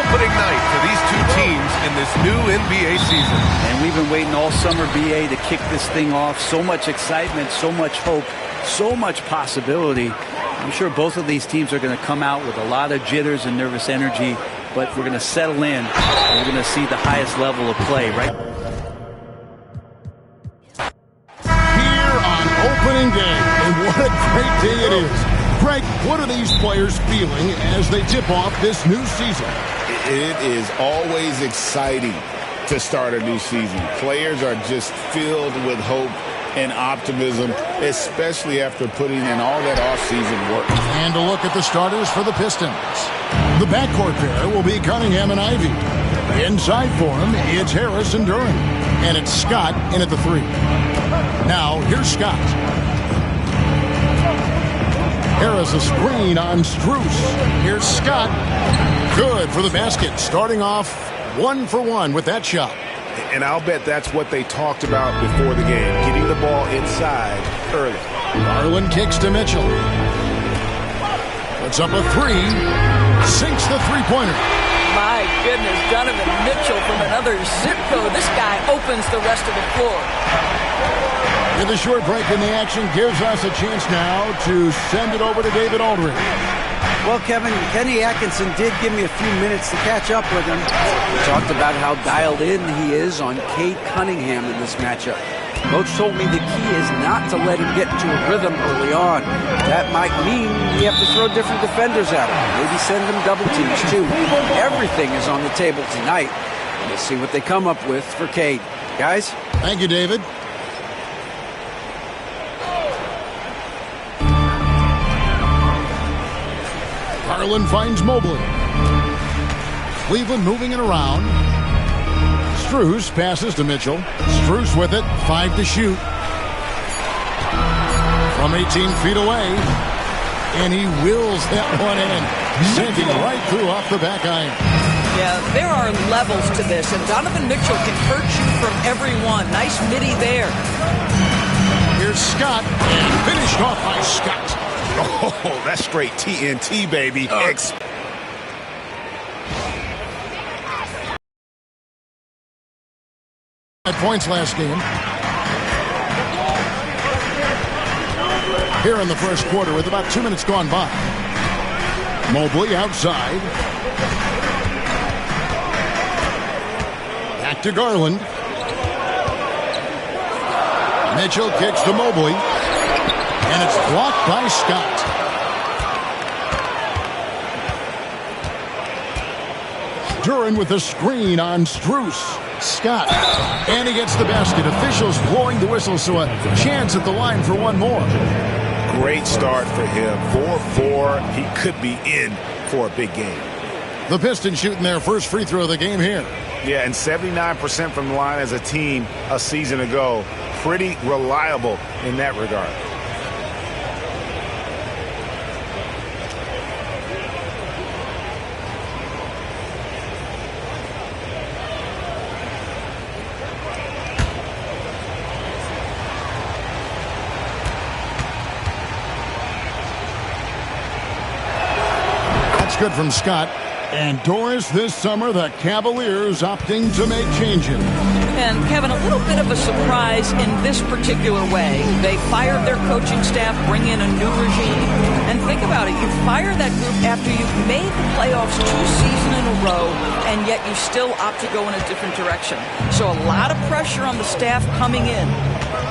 opening night for these two teams in this new NBA season. And we've been waiting all summer, BA, to kick this thing off. So much excitement, so much hope, so much possibility. I'm sure both of these teams are going to come out with a lot of jitters and nervous energy, but we're going to settle in, and we're going to see the highest level of play, right? Here on opening day, and what a great day it is. Greg, what are these players feeling as they tip off this new season? It is always exciting to start a new season. Players are just filled with hope and optimism, especially after putting in all that offseason work. And a look at the starters for the Pistons. The backcourt pair will be Cunningham and Ivy. Inside for him, it's Harris and Duran. And it's Scott in at the 3. Now, here's Scott. Harris a screen on Strus. Here's Scott. Good for the basket. Starting off 1 for 1 with that shot. And I'll bet that's what they talked about before the game, getting the ball inside early. Garland kicks to Mitchell. Puts up a 3. Sinks the three-pointer. My goodness, Donovan Mitchell from another zip code. This guy opens the rest of the floor. And the short break in the action gives us a chance now to send it over to David Aldridge. Well, Kevin, Kenny Atkinson did give me a few minutes to catch up with him. We talked about how dialed in he is on Cade Cunningham in this matchup. Coach told me the key is not to let him get into a rhythm early on. That might mean we have to throw different defenders at him. Maybe send him double teams, too. Everything is on the table tonight. Let's see what they come up with for Cade. Guys? Thank you, David. Garland finds Mobley. Cleveland moving it around. Strus passes to Mitchell. Strus with it. 5 to shoot. From 18 feet away. And he wills that one in. Sending right through off the back iron. Yeah, there are levels to this, and Donovan Mitchell can hurt you from every one. Nice midi there. Here's Scott. And finished off by Scott. Oh, that's straight TNT, baby. Points last game. Here in the first quarter with about 2 minutes gone by. Mobley outside. Back to Garland. Mitchell kicks to Mobley. And it's blocked by Scott. Duran with a screen on Strus. Scott. And he gets the basket. Officials blowing the whistle, so a chance at the line for one more. Great start for him. 4-4. He could be in for a big game. The Pistons shooting their first free throw of the game here. Yeah, and 79% from the line as a team a season ago. Pretty reliable in that regard. Good from Scott. And Doris, this summer, the Cavaliers opting to make changes. And, Kevin, a little bit of a surprise in this particular way. They fired their coaching staff, bring in a new regime. And think about it. You fire that group after you've made the playoffs 2 seasons in a row, and yet you still opt to go in a different direction. So a lot of pressure on the staff coming in.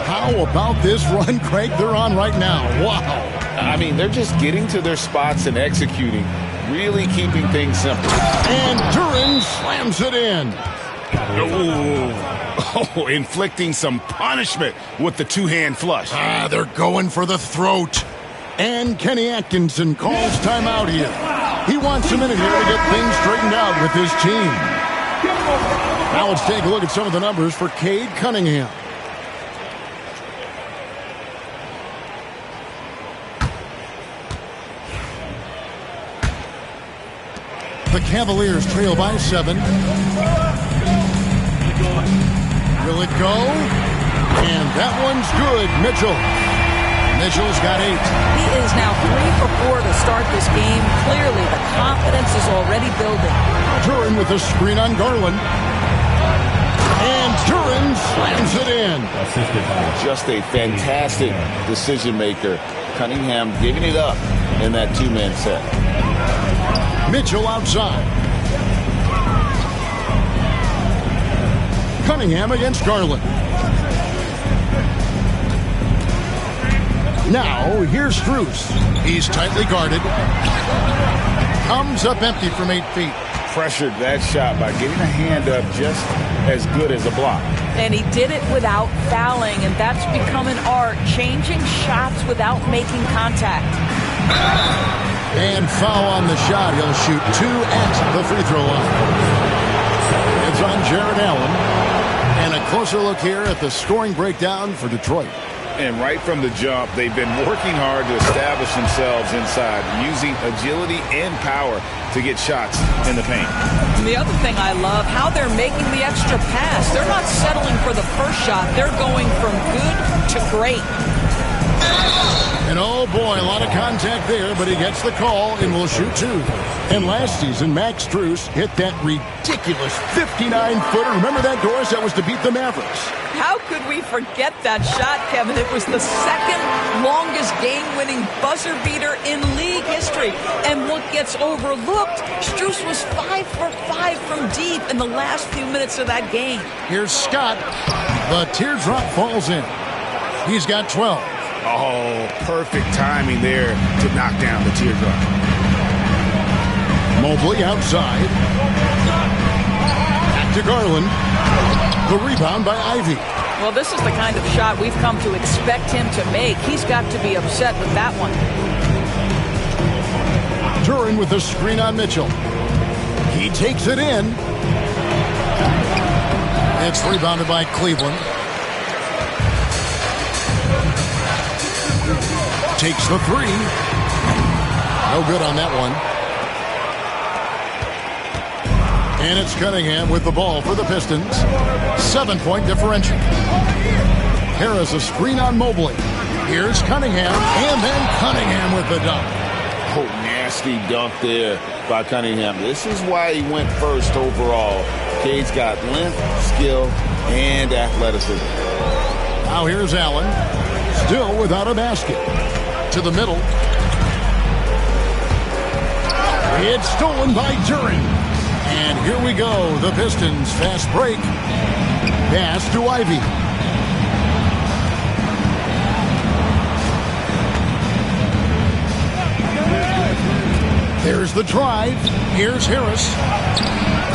How about this run, Craig, they're on right now? Wow. I mean, they're just getting to their spots and executing. Really keeping things simple. And Duran slams it in. Oh, inflicting some punishment with the two-hand flush. They're going for the throat. And Kenny Atkinson calls timeout here. He wants a minute here to get things straightened out with his team. Now let's take a look at some of the numbers for Cade Cunningham. The Cavaliers trail by 7. Will it go? And that one's good. Mitchell's got 8. He is now 3 for 4 to start this game. Clearly, the confidence is already building. Duren with a screen on Garland. And Duren slams it in. Just a fantastic decision maker. Cunningham giving it up in that two-man set. Mitchell outside. Cunningham against Garland. Now, here's Strus. He's tightly guarded. Comes up empty from 8 feet. Pressured that shot by getting a hand up just as good as a block. And he did it without fouling, and that's become an art, changing shots without making contact. And foul on the shot. He'll shoot 2 at the free throw line. It's on Jared Allen. And a closer look here at the scoring breakdown for Detroit. And right from the jump, they've been working hard to establish themselves inside, using agility and power to get shots in the paint. And the other thing I love, how they're making the extra pass. They're not settling for the first shot. They're going from good to great. And oh boy, a lot of contact there, but he gets the call and will shoot 2. And last season, Max Strus hit that ridiculous 59-footer. Remember that, Doris? That was to beat the Mavericks. How could we forget that shot, Kevin? It was the second longest game-winning buzzer beater in league history. And what gets overlooked, Strus was 5 for 5 from deep in the last few minutes of that game. Here's Scott. The teardrop falls in. He's got 12. Oh, perfect timing there to knock down the teardrop. Mobley outside. Back to Garland. The rebound by Ivy. Well, this is the kind of shot we've come to expect him to make. He's got to be upset with that one. Duren with the screen on Mitchell. He takes it in. It's rebounded by Cleveland. Takes the 3. No good on that one. And it's Cunningham with the ball for the Pistons. 7-point differential. Harris a screen on Mobley. Here's Cunningham. And then Cunningham with the dunk. Oh, nasty dunk there by Cunningham. This is why he went first overall. Cade's got length, skill, and athleticism. Now here's Allen. Still without a basket. To the middle. It's stolen by Duren. And here we go. The Pistons fast break. Pass to Ivy. There's the drive. Here's Harris.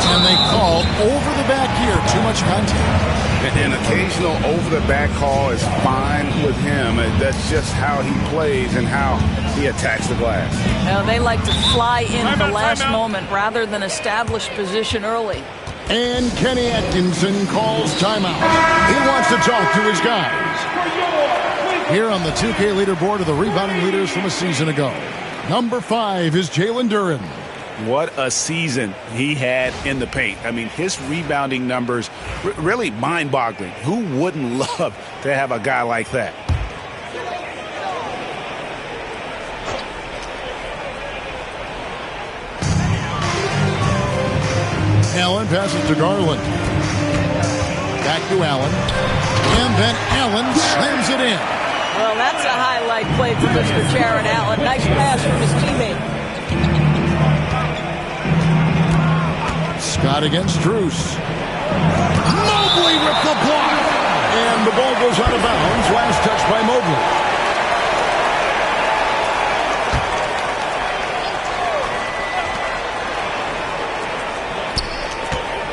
And they call over the back here. Too much contact. An occasional over-the-back call is fine with him. That's just how he plays and how he attacks the glass. Now, they like to fly in at the last moment rather than establish position early. And Kenny Atkinson calls timeout. He wants to talk to his guys. Here on the 2K leaderboard are the rebounding leaders from a season ago. Number 5 is Jalen Duren. What a season he had in the paint. I mean, his rebounding numbers, really mind-boggling. Who wouldn't love to have a guy like that? Allen passes to Garland. Back to Allen. And then Allen slams it in. Well, that's a highlight play for Mr. Jared Allen. Nice pass from his teammate. Scott against Strus. Mobley with the block. And the ball goes out of bounds. Last touch by Mobley.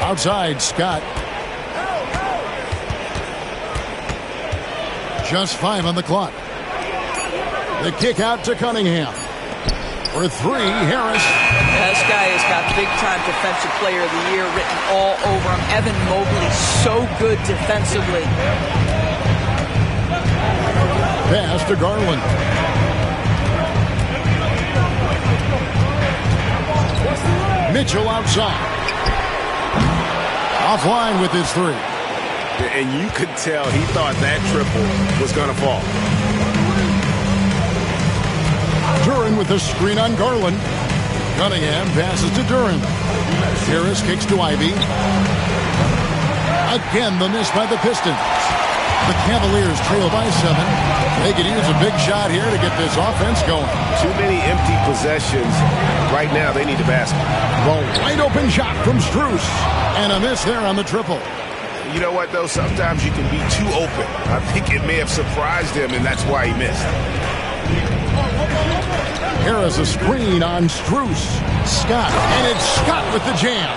Outside, Scott. Just 5 on the clock. The kick out to Cunningham. For 3, Harris. This guy has got big-time Defensive Player of the Year written all over him. Evan Mobley, so good defensively. Pass to Garland. Mitchell outside. Offline with his 3. And you could tell he thought that triple was going to fall. Duren with the screen on Garland. Cunningham passes to Durant. Harris kicks to Ivy. Again, the miss by the Pistons. The Cavaliers trail by 7. They could use a big shot here to get this offense going. Too many empty possessions. Right now, they need the basket. The wide open shot from Strus. And a miss there on the triple. You know what, though? Sometimes you can be too open. I think it may have surprised him, and that's why he missed. Harris a screen on Strus. Scott. And it's Scott with the jam.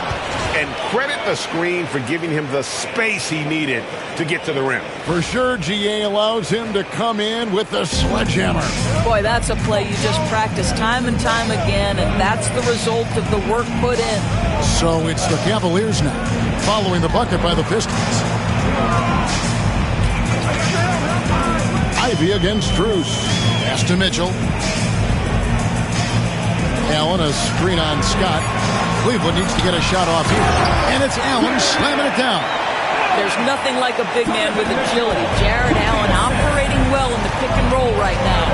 And credit the screen for giving him the space he needed to get to the rim. For sure, GA allows him to come in with the sledgehammer. Boy, that's a play you just practice time and time again, and that's the result of the work put in. So it's the Cavaliers now, following the bucket by the Pistons. Ivy against Strus. Pass to Mitchell. Allen, a screen on Scott. Cleveland needs to get a shot off here. And it's Allen slamming it down. There's nothing like a big man with agility. Jared Allen operating well in the pick and roll right now.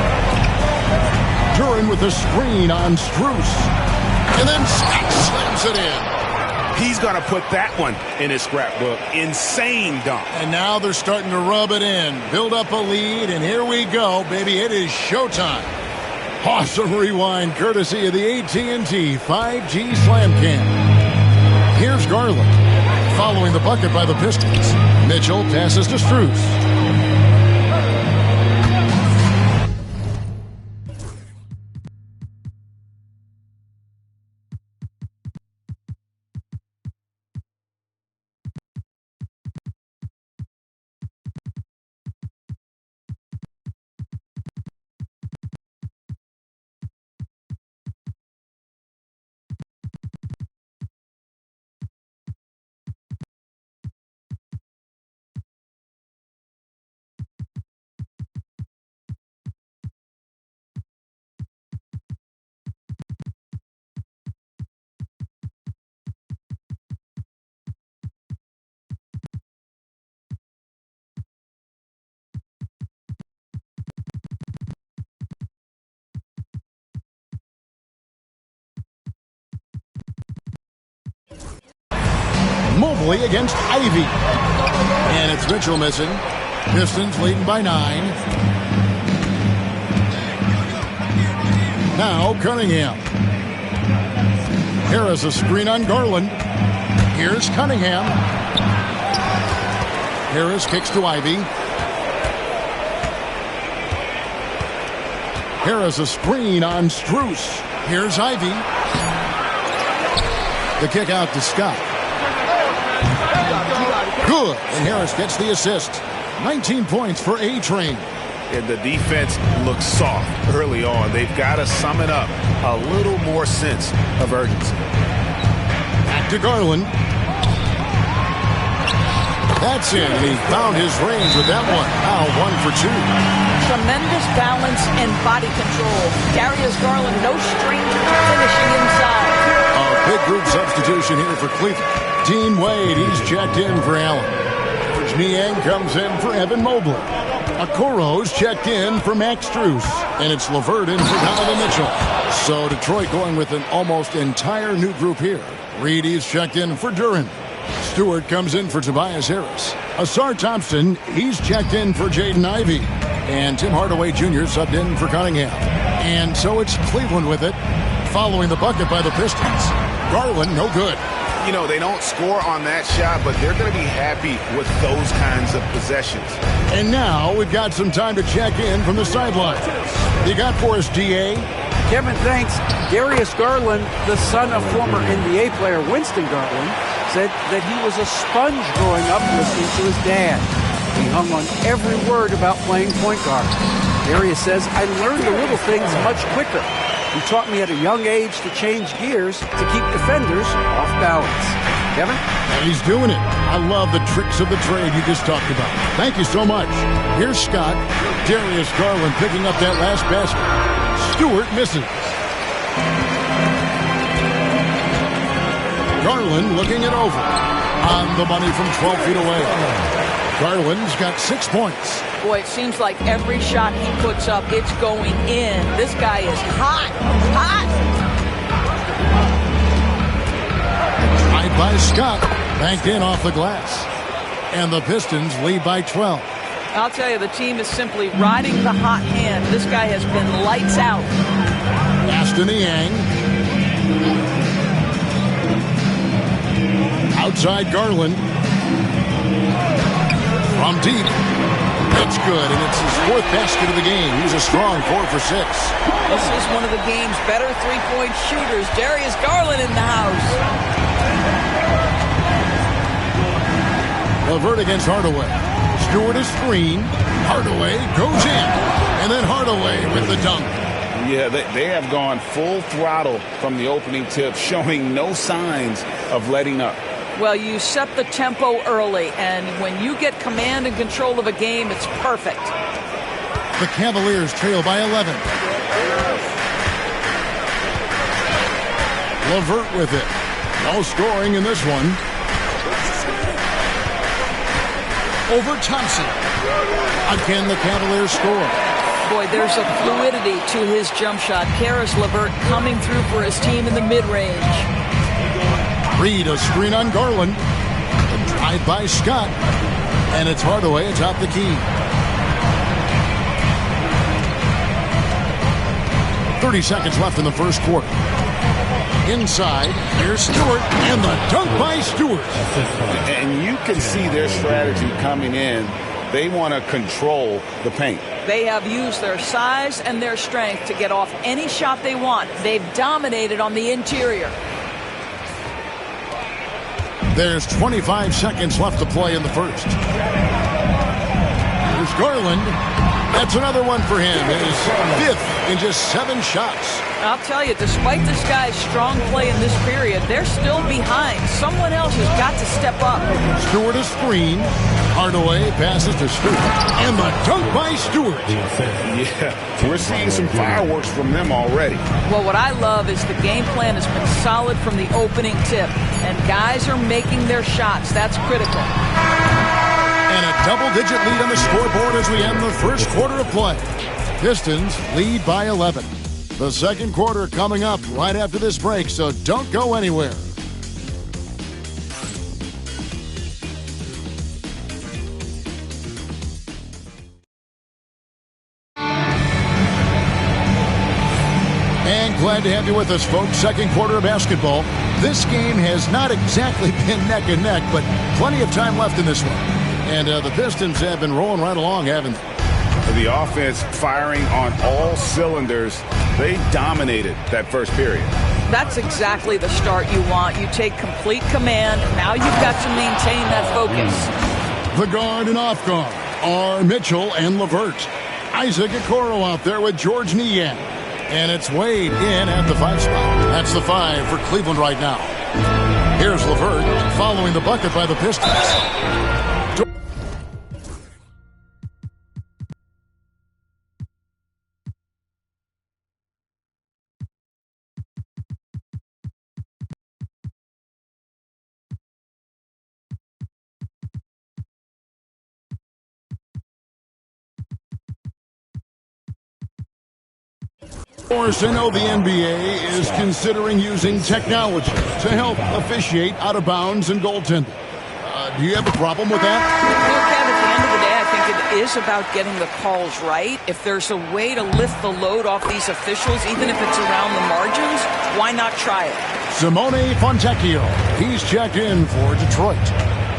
Duran with a screen on Strus. And then Scott slams it in. He's going to put that one in his scrapbook. Insane dunk. And now they're starting to rub it in. Build up a lead, and here we go, baby. It is showtime. Awesome rewind courtesy of the AT&T 5G Slam Cam. Here's Garland. Following the bucket by the Pistons. Mitchell passes to Strus. Mobley against Ivy. And it's Mitchell missing. Pistons leading by 9. Now Cunningham. Harris a screen on Garland. Here's Cunningham. Harris kicks to Ivy. Harris a screen on Strus. Here's Ivy. The kick out to Scott. Good. And Harris gets the assist. 19 points for A-Train. And the defense looks soft early on. They've got to sum it up. A little more sense of urgency. Back to Garland. That's in, and he found his range with that one. Now 1 for 2. Tremendous balance and body control. Darius Garland, no stranger to finishing inside. A big group substitution here for Cleveland. Dean Wade, he's checked in for Allen. George Niang comes in for Evan Mobley. Okoro's checked in for Max Strus. And it's LeVert in for Donovan Mitchell. So Detroit going with an almost entire new group here. Reedy's checked in for Duran. Stewart comes in for Tobias Harris. Asar Thompson, he's checked in for Jaden Ivey. And Tim Hardaway Jr. subbed in for Cunningham. And so it's Cleveland with it, following the bucket by the Pistons. Garland, no good. You know, they don't score on that shot, but they're going to be happy with those kinds of possessions. And now we've got some time to check in from the sideline. You got for us, DA? Kevin, thanks. Darius Garland, the son of former NBA player Winston Garland, said that he was a sponge growing up listening to his dad. He hung on every word about playing point guard. Darius says, I learned the little things much quicker. He taught me at a young age to change gears to keep defenders off balance. Kevin? And he's doing it. I love the tricks of the trade you just talked about. Thank you so much. Here's Scott. Darius Garland picking up that last basket. Stewart misses. Garland looking it over. On the money from 12 feet away. Garland's got 6 points. Boy, it seems like every shot he puts up, it's going in. This guy is hot. Hot. by Scott. Banked in off the glass. And the Pistons lead by 12. I'll tell you, the team is simply riding the hot hand. This guy has been lights out. Aston Yang. Outside Garland. From deep. That's good, and it's his 4th basket of the game. He's a strong 4 for 6. This is one of the game's better three-point shooters. Darius Garland in the house. LeVert against Hardaway. Stewart is screen. Hardaway goes in. And then Hardaway with the dunk. Yeah, they have gone full throttle from the opening tip, showing no signs of letting up. Well, you set the tempo early, and when you get command and control of a game, it's perfect. The Cavaliers trail by 11. LeVert with it. No scoring in this one. Over Thompson. Again, the Cavaliers score. Boy, there's a fluidity to his jump shot. Caris LeVert coming through for his team in the mid-range. Reed, a screen on Garland. A drive by Scott. And it's Hardaway atop the key. 30 seconds left in the first quarter. Inside, here's Stewart, and the dunk by Stewart. And you can see their strategy coming in. They want to control the paint. They have used their size and their strength to get off any shot they want. They've dominated on the interior. There's 25 seconds left to play in the first. Here's Garland. That's another one for him. His 5th in just 7 shots. I'll tell you, despite this guy's strong play in this period, they're still behind. Someone else has got to step up. Stewart is screen. Hardaway passes to Stewart. And the dunk by Stewart. Yeah, we're seeing some fireworks from them already. Well, what I love is the game plan has been solid from the opening tip. And guys are making their shots. That's critical. And a double-digit lead on the scoreboard as we end the first quarter of play. Pistons lead by 11. The second quarter coming up right after this break, so don't go anywhere. And glad to have you with us, folks. Second quarter of basketball. This game has not exactly been neck and neck, but plenty of time left in this one. And the Pistons have been rolling right along, haven't they? The offense firing on all cylinders. They dominated that first period. That's exactly the start you want. You take complete command. Now you've got to maintain that focus. The guard and off guard are Mitchell and LeVert. Isaac Okoro out there with George Niang. And it's Wade in at the 5 spot. That's the 5 for Cleveland right now. Here's LeVert following the bucket by the Pistons. Of course, I know the NBA is considering using technology to help officiate out of bounds and goaltending. Do you have a problem with that? Well, Kev, at the end of the day, I think it is about getting the calls right. If there's a way to lift the load off these officials, even if it's around the margins, why not try it? Simone Fontecchio. He's checked in for Detroit.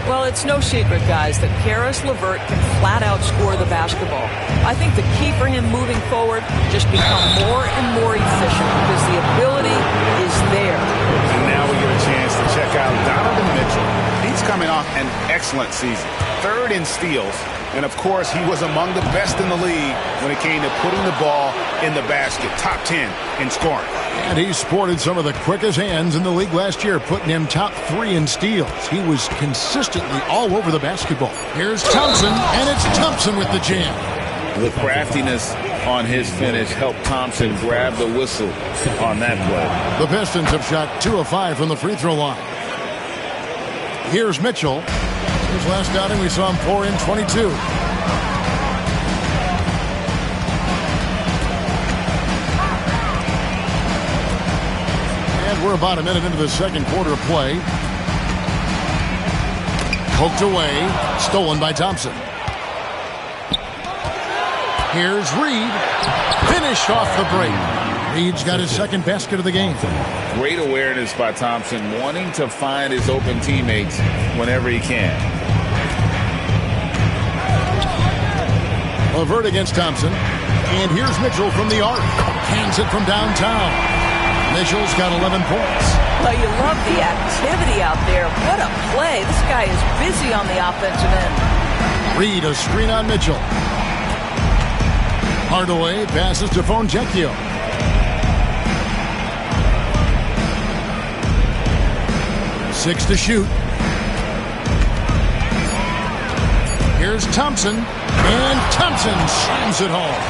Well, it's no secret, guys, that Caris LeVert can flat out score the basketball. I think the key for him moving forward, just become more and more efficient because the ability is there. And now we get a chance to check out Donovan Mitchell. He's coming off an excellent season. 3rd in steals. And, of course, he was among the best in the league when it came to putting the ball in the basket. Top 10 in scoring. And he sported some of the quickest hands in the league last year, putting him top 3 in steals. He was consistently all over the basketball. Here's Thompson, and it's Thompson with the jam. The craftiness on his finish helped Thompson grab the whistle on that play. The Pistons have shot 2 of 5 from the free throw line. Here's Mitchell. His last outing, we saw him pour in 22. And we're about a minute into the second quarter of play. Poked away. Stolen by Thompson. Here's Reed. Finished off the break. Reed's got his second basket of the game. Great awareness by Thompson, wanting to find his open teammates whenever he can. LeVert against Thompson. And here's Mitchell from the arc. Hands it from downtown. Mitchell's got 11 points. Well, you love the activity out there. What a play. This guy is busy on the offensive end. Reed, a screen on Mitchell. Hardaway passes to Fontecchio. Six to shoot. Here's Thompson. And Thompson slams it home.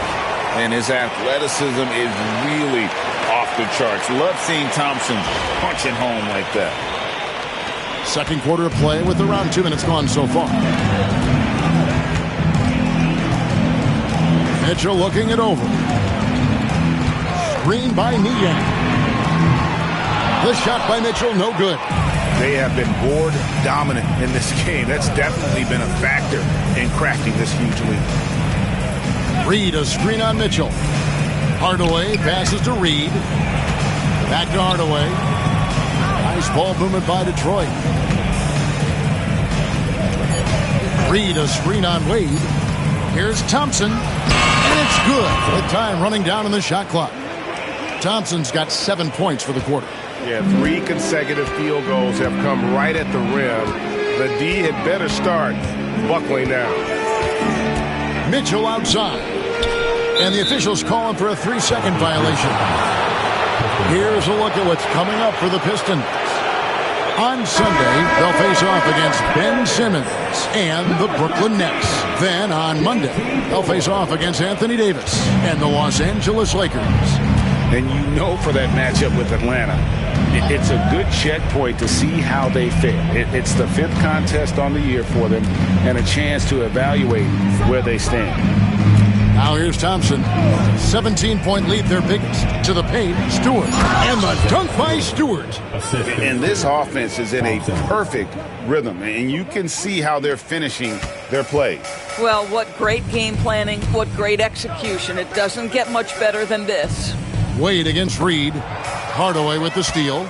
And his athleticism is really off the charts. Love seeing Thompson punching home like that. Second quarter of play with around 2 minutes gone so far. Mitchell looking it over. Screen by Niang. The shot by Mitchell, no good. They have been board dominant in this game. That's definitely been a factor in cracking this huge lead. Reed, a screen on Mitchell. Hardaway passes to Reed. Back to Hardaway. Nice ball movement by Detroit. Reed, a screen on Wade. Here's Thompson. And it's good. With time running down on the shot clock. Thompson's got 7 points for the quarter. Yeah, 3 consecutive field goals have come right at the rim. The D had better start buckling down. Mitchell outside. And the officials calling for a 3-second violation. Here's a look at what's coming up for the Pistons. On Sunday, they'll face off against Ben Simmons and the Brooklyn Nets. Then on Monday, they'll face off against Anthony Davis and the Los Angeles Lakers. And you know for that matchup with Atlanta, it's a good checkpoint to see how they fare. It's the 5th contest on the year for them and a chance to evaluate where they stand. Now here's Thompson. 17-point lead, their biggest. To the paint, Stewart. And the dunk by Stewart. And this offense is in a perfect rhythm, and you can see how they're finishing their plays. Well, what great game planning, what great execution. It doesn't get much better than this. Wade against Reed. Hardaway with the steal.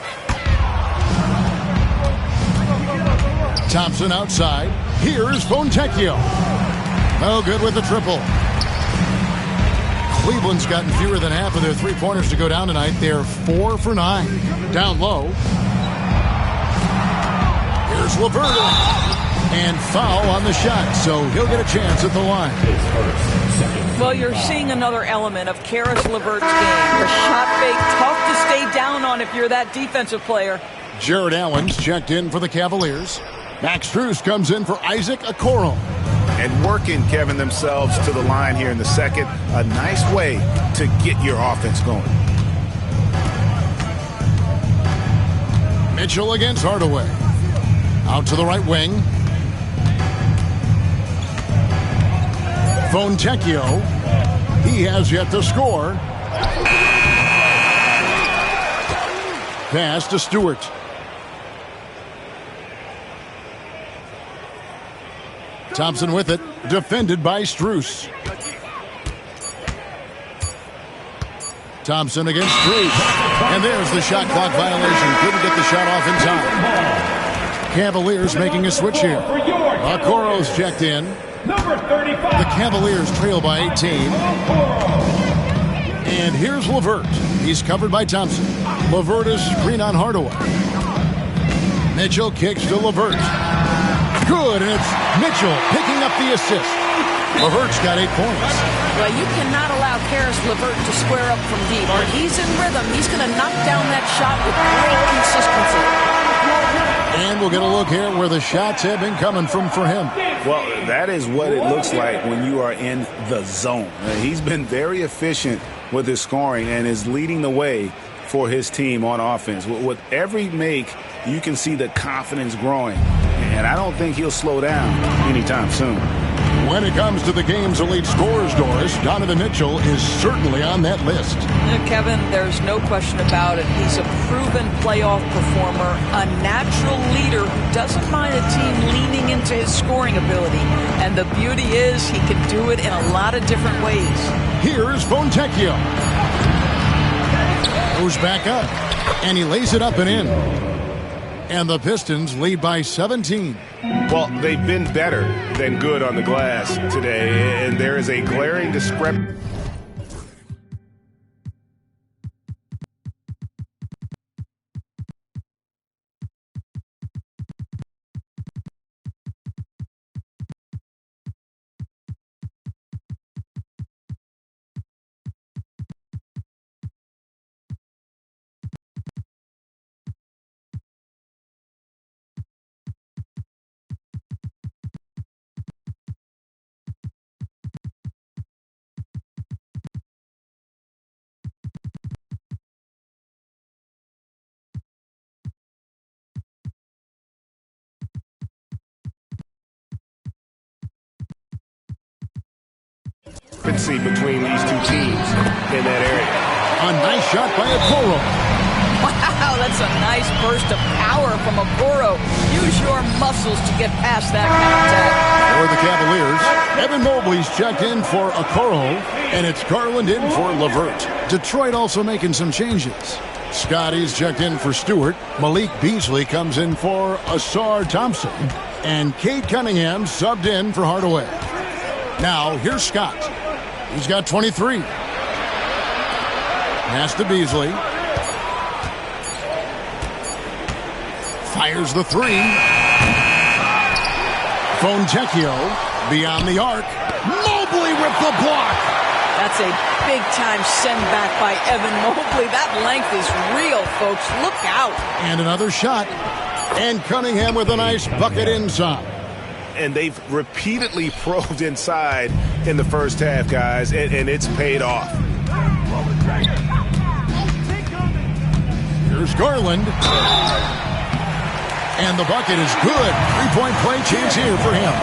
Thompson outside. Here's Fontecchio. No good with the triple. Cleveland's gotten fewer than half of their three-pointers to go down tonight. They're 4 for 9. Down low. Here's LeVert. And foul on the shot, so he'll get a chance at the line. Well, you're seeing another element of Karis LeVert's game. The shot fake, tough to stay down on if you're that defensive player. Jared Allen's checked in for the Cavaliers. Max Strus comes in for Isaac Okoro. And working, Kevin, themselves to the line here in the second. A nice way to get your offense going. Mitchell against Hardaway. Out to the right wing. Fontecchio. He has yet to score. Pass to Stewart. Thompson with it. Defended by Strus. Thompson against Strus. And there's the shot clock violation. Couldn't get the shot off in time. Cavaliers making a switch here. Okoro's checked in. The Cavaliers trail by 18. And here's LeVert. He's covered by Thompson. LeVert is screen on Hardaway. Mitchell kicks to LeVert. Good, and it's Mitchell picking up the assist. LeVert's got 8 points. Well, you cannot allow Karis LeVert to square up from deep. When he's in rhythm, he's going to knock down that shot with great consistency. And we'll get a look here where the shots have been coming from for him. Well, that is what it looks like when you are in the zone. He's been very efficient with his scoring and is leading the way for his team on offense. With every make, you can see the confidence growing. And I don't think he'll slow down anytime soon. When it comes to the game's elite scorers, Doris, Donovan Mitchell is certainly on that list. Kevin, there's no question about it. He's a proven playoff performer, a natural leader who doesn't mind a team leaning into his scoring ability. And the beauty is he can do it in a lot of different ways. Here's Fontecchio. Goes back up, and he lays it up and in. And the Pistons lead by 17. Well, they've been better than good on the glass today, and there is a glaring discrepancy. Between these two teams in that area. A nice shot by Okoro. Wow, that's a nice burst of power from Okoro. Use your muscles to get past that contact. For the Cavaliers, Evan Mobley's checked in for Okoro, and it's Garland in for LeVert. Detroit also making some changes. Scotty's checked in for Stewart. Malik Beasley comes in for Asar Thompson. And Cade Cunningham subbed in for Hardaway. Now, here's Scott. He's got 23. Pass to Beasley. Fires the three. Fontecchio beyond the arc. Mobley with the block. That's a big-time send back by Evan Mobley. That length is real, folks. Look out. And another shot. And Cunningham with a nice bucket inside. And they've repeatedly probed inside in the first half, guys, and it's paid off. Here's Garland. And the bucket is good. Three-point play chance here for him.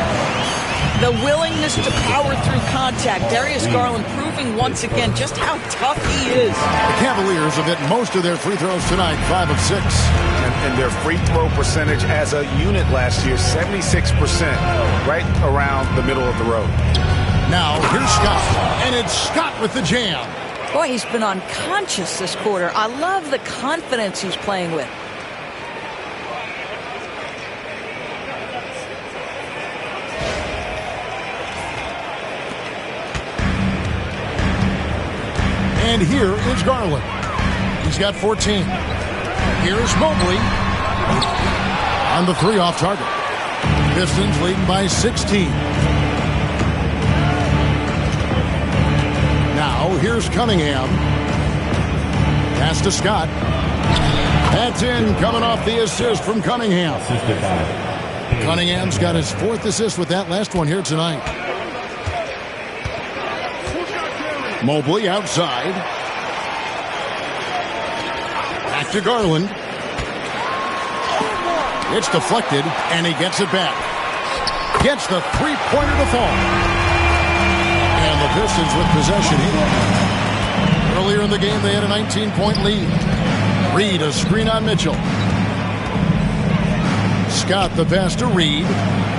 The willingness to power through contact. Darius Garland proving once again just how tough he is. The Cavaliers have hit most of their free throws tonight, 5 of 6. And their free throw percentage as a unit last year, 76%, right around the middle of the road. Now, here's Scott. And it's Scott with the jam. Boy, he's been unconscious this quarter. I love the confidence he's playing with. And here is Garland. He's got 14. Here's Mobley. On the three off target. Pistons leading by 16. Now here's Cunningham. Pass to Scott. That's in, coming off the assist from Cunningham. Cunningham's got his 4th assist with that last one here tonight. Mobley outside. Back to Garland. It's deflected, and he gets it back. Gets the three-pointer to fall. And the Pistons with possession here. Earlier in the game, they had a 19-point lead. Reed, a screen on Mitchell. Scott the pass to Reed.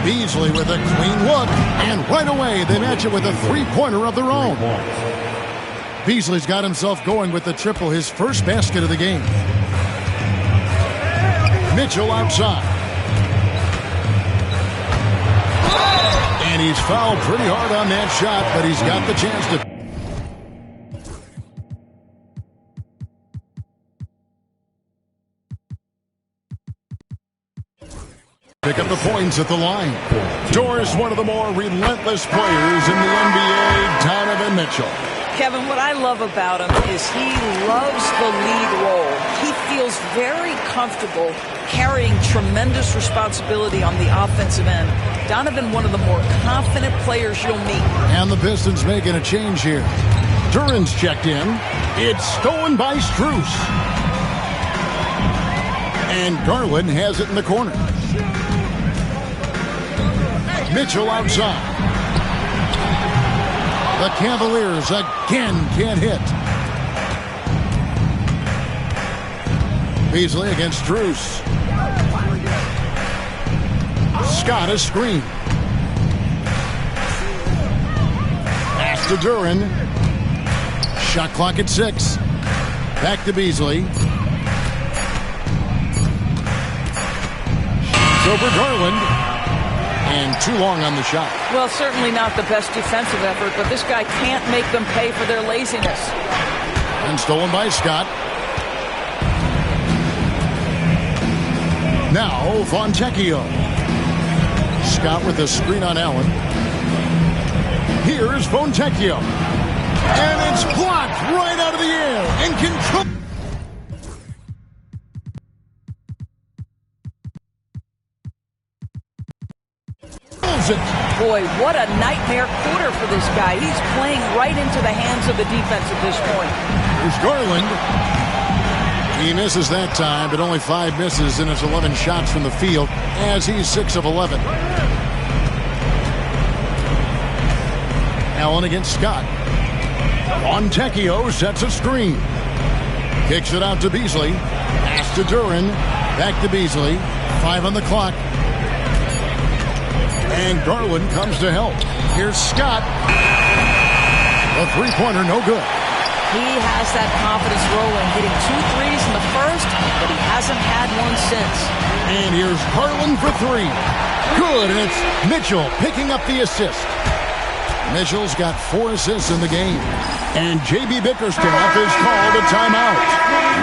Beasley with a clean look. And right away, they match it with a three-pointer of their own. Beasley's got himself going with the triple, his first basket of the game. Mitchell outside. And he's fouled pretty hard on that shot, but he's got the chance to pick up the points at the line. Doris, one of the more relentless players in the NBA, Donovan Mitchell. Kevin, what I love about him is he loves the lead role. He feels very comfortable carrying tremendous responsibility on the offensive end. Donovan, one of the more confident players you'll meet. And the Pistons making a change here. Duran's checked in. It's stolen by Strus. And Garland has it in the corner. Mitchell outside. The Cavaliers again can't hit. Beasley against Strus. Scott is screen. Pass to Duran. Shot clock at 6. Back to Beasley. Over Garland. And too long on the shot. Well, certainly not the best defensive effort, but this guy can't make them pay for their laziness. And stolen by Scott. Now, Fontecchio. Scott with a screen on Allen. Here's Fontecchio. And it's blocked right out of the air. And control. Boy, what a nightmare quarter for this guy. He's playing right into the hands of the defense at this point. Here's Garland. He misses that time, but only 5 misses in his 11 shots from the field as he's 6 of 11. Allen against Scott. Fontecchio sets a screen. Kicks it out to Beasley. Pass to Duran. Back to Beasley. 5 on the clock. And Garland comes to help. Here's Scott. A three-pointer, no good. He has that confidence rolling, hitting 2 threes in the first, but he hasn't had one since. And here's Garland for 3. Good, and it's Mitchell picking up the assist. Mitchell's got 4 assists in the game. And J.B. Bickerstaff is called a timeout.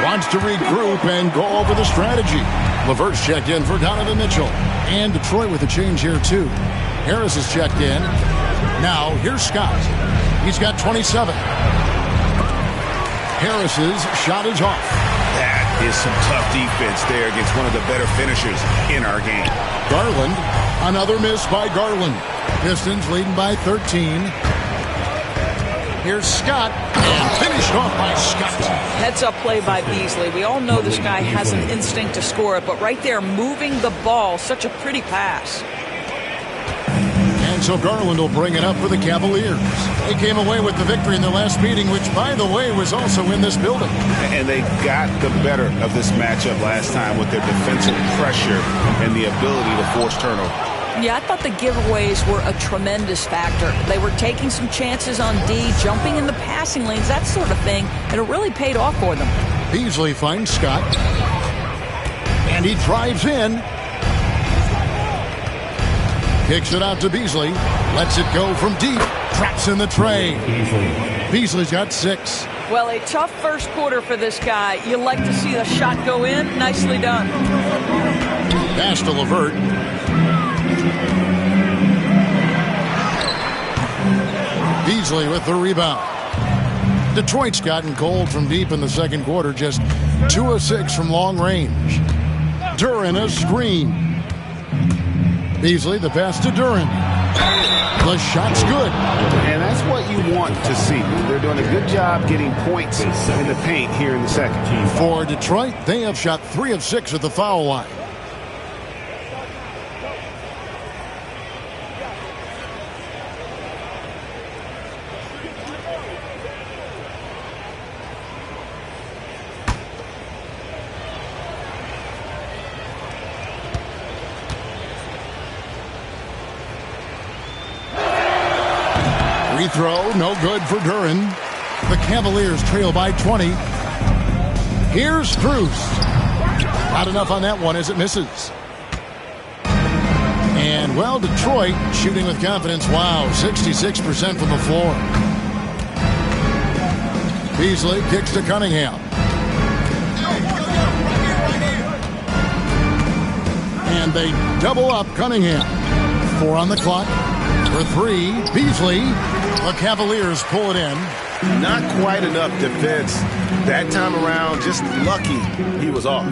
Wants to regroup and go over the strategy. LeVert's checked in for Donovan Mitchell. And Detroit with a change here, too. Harris is checked in. Now, here's Scott. He's got 27. Harris's shot is off. That is some tough defense there against one of the better finishers in our game. Garland. Another miss by Garland. Pistons leading by 13. Here's Scott. And finished off by Scott. Heads-up play by Beasley. We all know this guy has an instinct to score it, but right there, moving the ball, such a pretty pass. And so Garland will bring it up for the Cavaliers. They came away with the victory in their last meeting, which, by the way, was also in this building. And they got the better of this matchup last time with their defensive pressure and the ability to force turnover. Yeah, I thought the giveaways were a tremendous factor. They were taking some chances on D, jumping in the passing lanes, that sort of thing, and it really paid off for them. Beasley finds Scott. And he drives in. Kicks it out to Beasley. Lets it go from deep. Traps in the tray. Beasley's got 6. Well, a tough first quarter for this guy. You like to see the shot go in. Nicely done. Pass to LeVert. Beasley with the rebound. Detroit's gotten cold from deep in the second quarter. Just 2 of 6 from long range. Duran a screen. Beasley the pass to Duran. The shot's good. And that's what you want to see. They're doing a good job getting points in the paint here in the second. For Detroit, they have shot 3 of 6 at the foul line. Free throw, no good for Duran. The Cavaliers trail by 20. Here's Strus. Not enough on that one as it misses. And, well, Detroit shooting with confidence. Wow, 66% from the floor. Beasley kicks to Cunningham. And they double up Cunningham. 4 on the clock. For 3, Beasley. The Cavaliers pull it in. Not quite enough defense. That time around, just lucky he was off.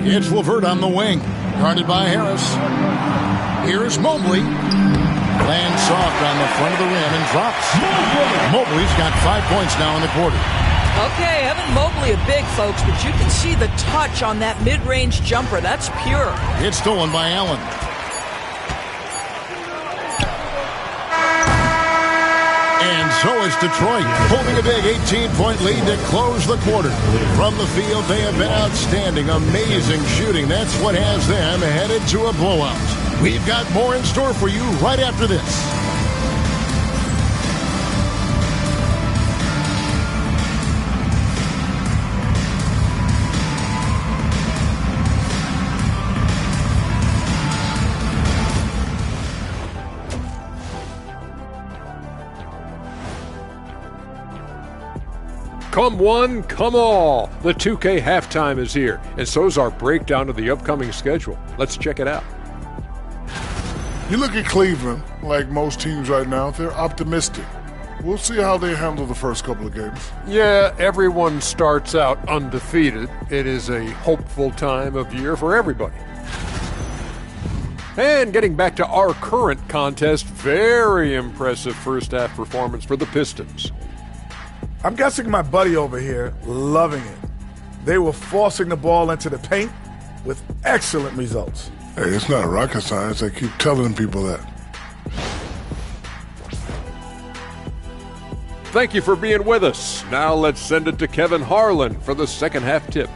It's LeVert on the wing. Guarded by Harris. Here's Mobley. Lands soft on the front of the rim and drops. Mobley's got 5 points now in the quarter. Okay, Evan Mobley a big, folks, but you can see the touch on that mid-range jumper. That's pure. It's stolen by Allen. So it's Detroit holding a big 18-point lead to close the quarter. From the field, they have been outstanding. Amazing shooting. That's what has them headed to a blowout. We've got more in store for you right after this. Come one, come all. The 2K halftime is here, and so's our breakdown of the upcoming schedule. Let's check it out. You look at Cleveland, like most teams right now, they're optimistic. We'll see how they handle the first couple of games. Yeah, everyone starts out undefeated. It is a hopeful time of year for everybody. And getting back to our current contest, very impressive first-half performance for the Pistons. I'm guessing my buddy over here loving it. They were forcing the ball into the paint with excellent results. Hey, it's not rocket science. I keep telling people that. Thank you for being with us. Now let's send it to Kevin Harlan for the second half tip.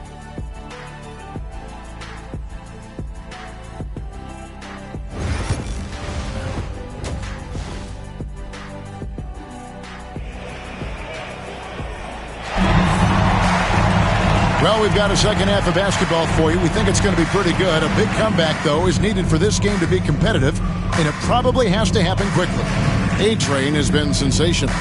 Well, we've got a second half of basketball for you. We think it's going to be pretty good. A big comeback, though, is needed for this game to be competitive, and it probably has to happen quickly. A-Train has been sensational.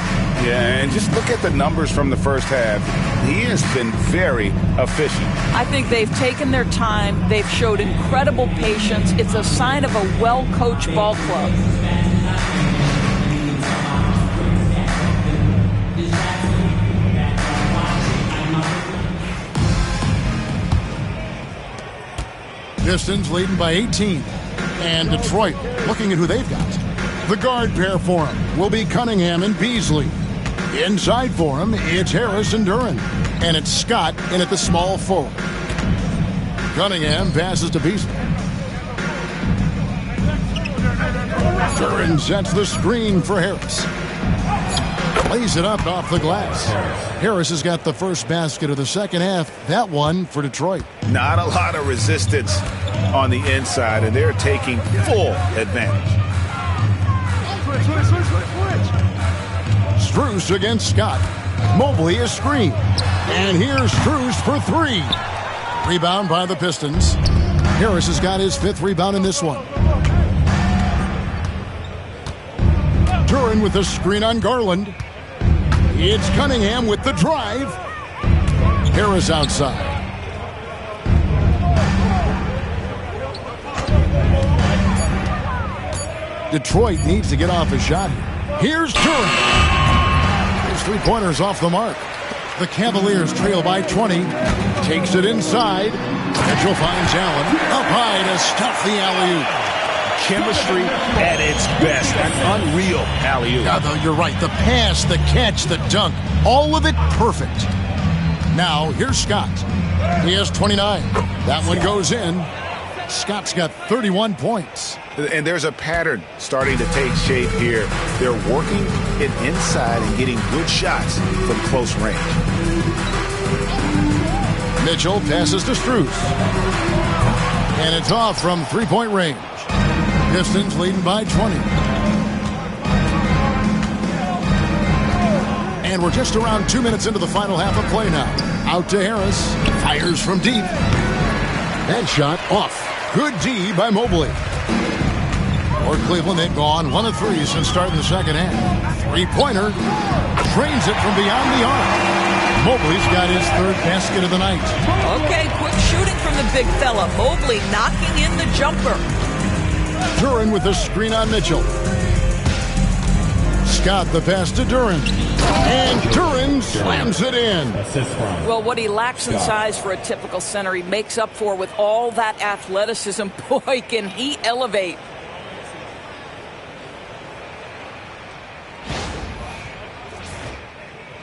Yeah, and just look at the numbers from the first half. He has been very efficient. I think they've taken their time. They've showed incredible patience. It's a sign of a well-coached ball club. Pistons leading by 18. And Detroit looking at who they've got. The guard pair for him will be Cunningham and Beasley. Inside for him, it's Harris and Duren. And it's Scott in at the small forward. Cunningham passes to Beasley. Duren sets the screen for Harris. Lays it up off the glass. Harris has got the first basket of the second half. That one for Detroit. Not a lot of resistance on the inside, and they're taking full advantage. Strus against Scott. Mobley is screened. And here's Strus for three. Rebound by the Pistons. Harris has got his fifth rebound in this one. Duren with the screen on Garland. It's Cunningham with the drive. Harris outside. Detroit needs to get off a shot here. Here's Duren. His three-pointers off the mark. The Cavaliers trail by 20. Takes it inside. Mitchell finds Allen. Up high to stuff the alley-oop. Chemistry at its best. An unreal alley-oop. Yeah, though, you're right. The pass, the catch, the dunk. All of it perfect. Now, here's Scott. He has 29. That one goes in. Scott's got 31 points. And there's a pattern starting to take shape here. They're working it inside and getting good shots from close range. Mitchell passes to Strus. And it's off from three-point range. Pistons leading by 20. And we're just around 2 minutes into the final half of play now. Out to Harris. Fires from deep. That shot off. Good D by Mobley. For Cleveland, they've gone 1 of 3 since starting the second half. Three-pointer. Trains it from beyond the arc. Mobley's got his third basket of the night. Okay, quick shooting from the big fella. Mobley knocking in the jumper. Duren with the screen on Mitchell. Scott the pass to Duren. And Duren slams it in. Well, what he lacks in size for a typical center, he makes up for with all that athleticism. Boy, can he elevate.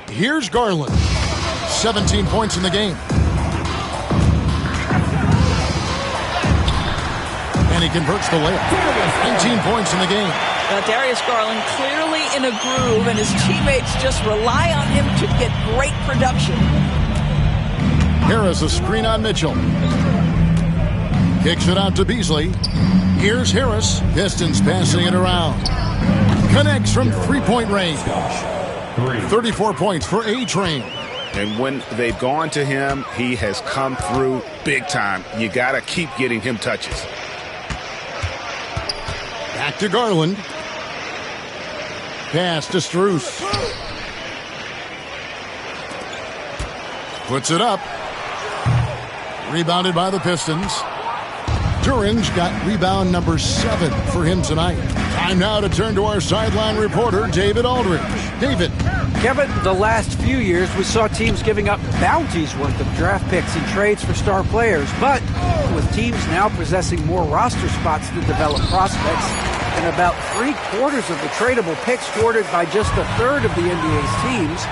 Here's Garland. 17 points in the game. And he converts the layup. 19 points in the game. Darius Garland clearly in a groove, and his teammates just rely on him to get great production. Harris a screen on Mitchell. Kicks it out to Beasley. Here's Harris. Pistons passing it around. Connects from three-point range. 34 points for A-Train. And when they've gone to him, he has come through big time. You got to keep getting him touches. Back to Garland. Pass to Strus. Puts it up. Rebounded by the Pistons. Duran's got rebound number 7 for him tonight. Time now to turn to our sideline reporter, David Aldridge. David. Kevin, the last few years we saw teams giving up bounties worth of draft picks and trades for star players. But with teams now possessing more roster spots to develop prospects, and about 3/4 of the tradable picks scored by just a third of the NBA's teams,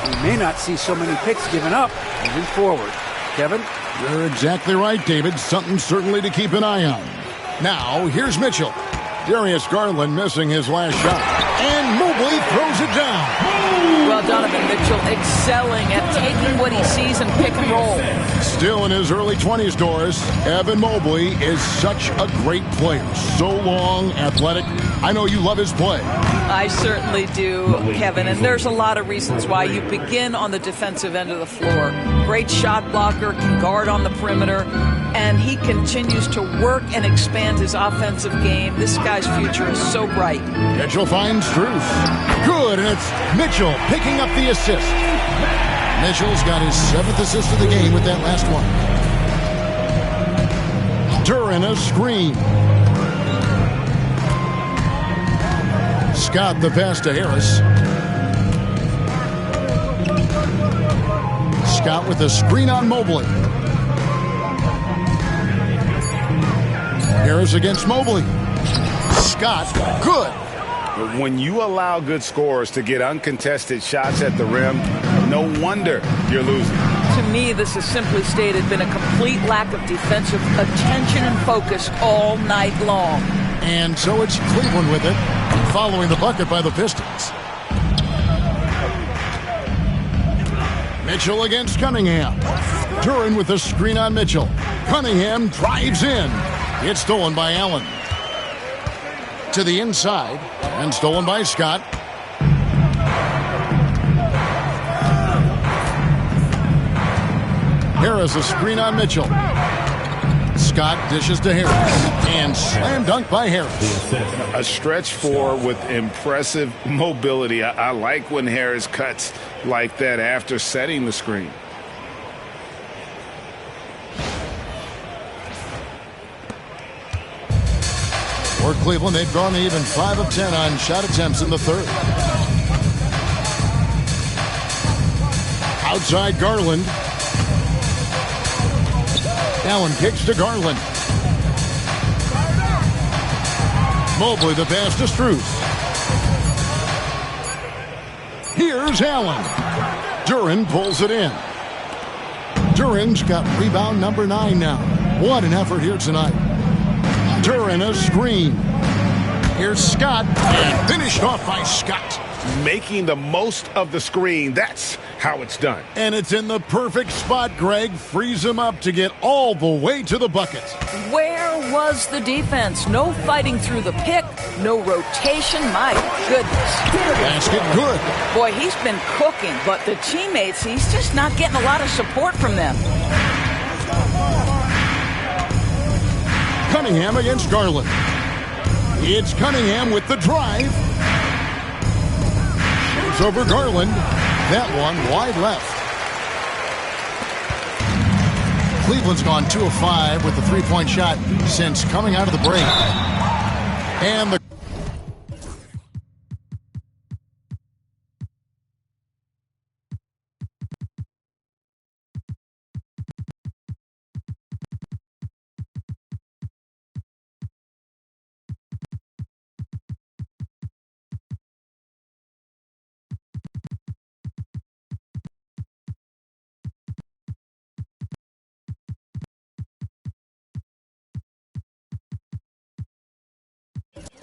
we may not see so many picks given up moving forward. Kevin? You're exactly right, David. Something certainly to keep an eye on. Now, here's Mitchell. Darius Garland missing his last shot. And Mobley throws it down. Well, Donovan Mitchell excelling at taking what he sees and pick and roll. Still in his early 20s, Doris, Evan Mobley is such a great player. So long, athletic. I know you love his play. I certainly do, Kevin, and there's a lot of reasons why. You begin on the defensive end of the floor. Great shot blocker, can guard on the perimeter, and he continues to work and expand his offensive game. This guy's future is so bright. Mitchell finds Strus. Good, and it's Mitchell picking up the assist. Mitchell's got his 7th assist of the game with that last one. Duran a screen. Scott the pass to Harris. Scott with a screen on Mobley. Harris against Mobley. Scott, good. When you allow good scorers to get uncontested shots at the rim, no wonder you're losing. To me, this has simply stated been a complete lack of defensive attention and focus all night long. And so it's Cleveland with it, following the bucket by the Pistons. Mitchell against Cunningham. Duran with a screen on Mitchell. Cunningham drives in. It's stolen by Allen. To the inside, and stolen by Scott. Harris a screen on Mitchell. Scott dishes to Harris. And slam dunk by Harris. A stretch four with impressive mobility. I like when Harris cuts like that after setting the screen. For Cleveland, they've gone even 5 of 10 on shot attempts in the third. Outside Garland. Allen kicks to Garland. Mobley the pass to Strus. Here's Allen. Duran pulls it in. Duran's got rebound number 9 now. What an effort here tonight. Duran a screen. Here's Scott, and finished off by Scott. Making the most of the screen. That's how it's done. And it's in the perfect spot, Greg. Frees him up to get all the way to the bucket. Where was the defense? No fighting through the pick, no rotation. My goodness. Basket good. Boy, he's been cooking, but the teammates, he's just not getting a lot of support from them. Cunningham against Garland. It's Cunningham with the drive. It's over Garland. That one wide left. Cleveland's gone 2 of 5 with the three-point shot since coming out of the break. And the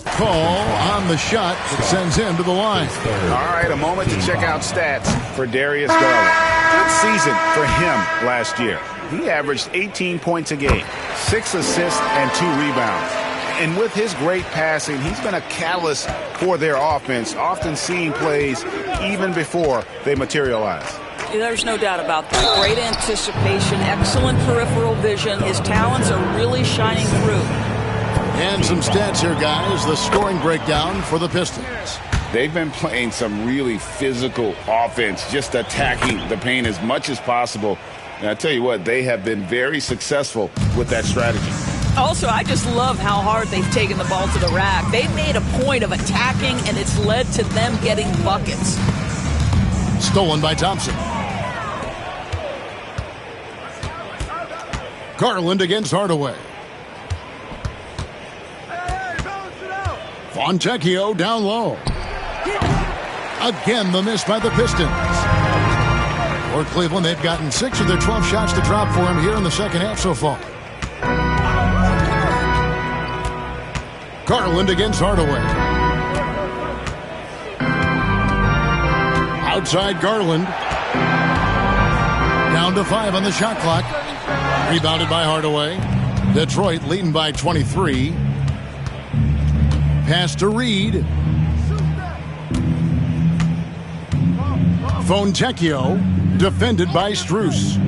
call on on the shot that sends him to the line. All right, a moment to check out stats for Darius Garland. Good season for him last year. He averaged 18 points a game, 6 assists, and 2 rebounds. And with his great passing, he's been a catalyst for their offense, often seeing plays even before they materialize. There's no doubt about that. Great anticipation, excellent peripheral vision. His talents are really shining through. And some stats here, guys. The scoring breakdown for the Pistons. They've been playing some really physical offense, just attacking the paint as much as possible. And I tell you what, they have been very successful with that strategy. Also, I just love how hard they've taken the ball to the rack. They've made a point of attacking, and it's led to them getting buckets. Stolen by Thompson. Garland against Hardaway. Fontecchio down low. Again, the miss by the Pistons. For Cleveland, they've gotten 6 of their 12 shots to drop for him here in the second half so far. Garland against Hardaway. Outside Garland. Down to 5 on the shot clock. Rebounded by Hardaway. Detroit leading by 23. Pass to Reed. Fontecchio, defended by Strus.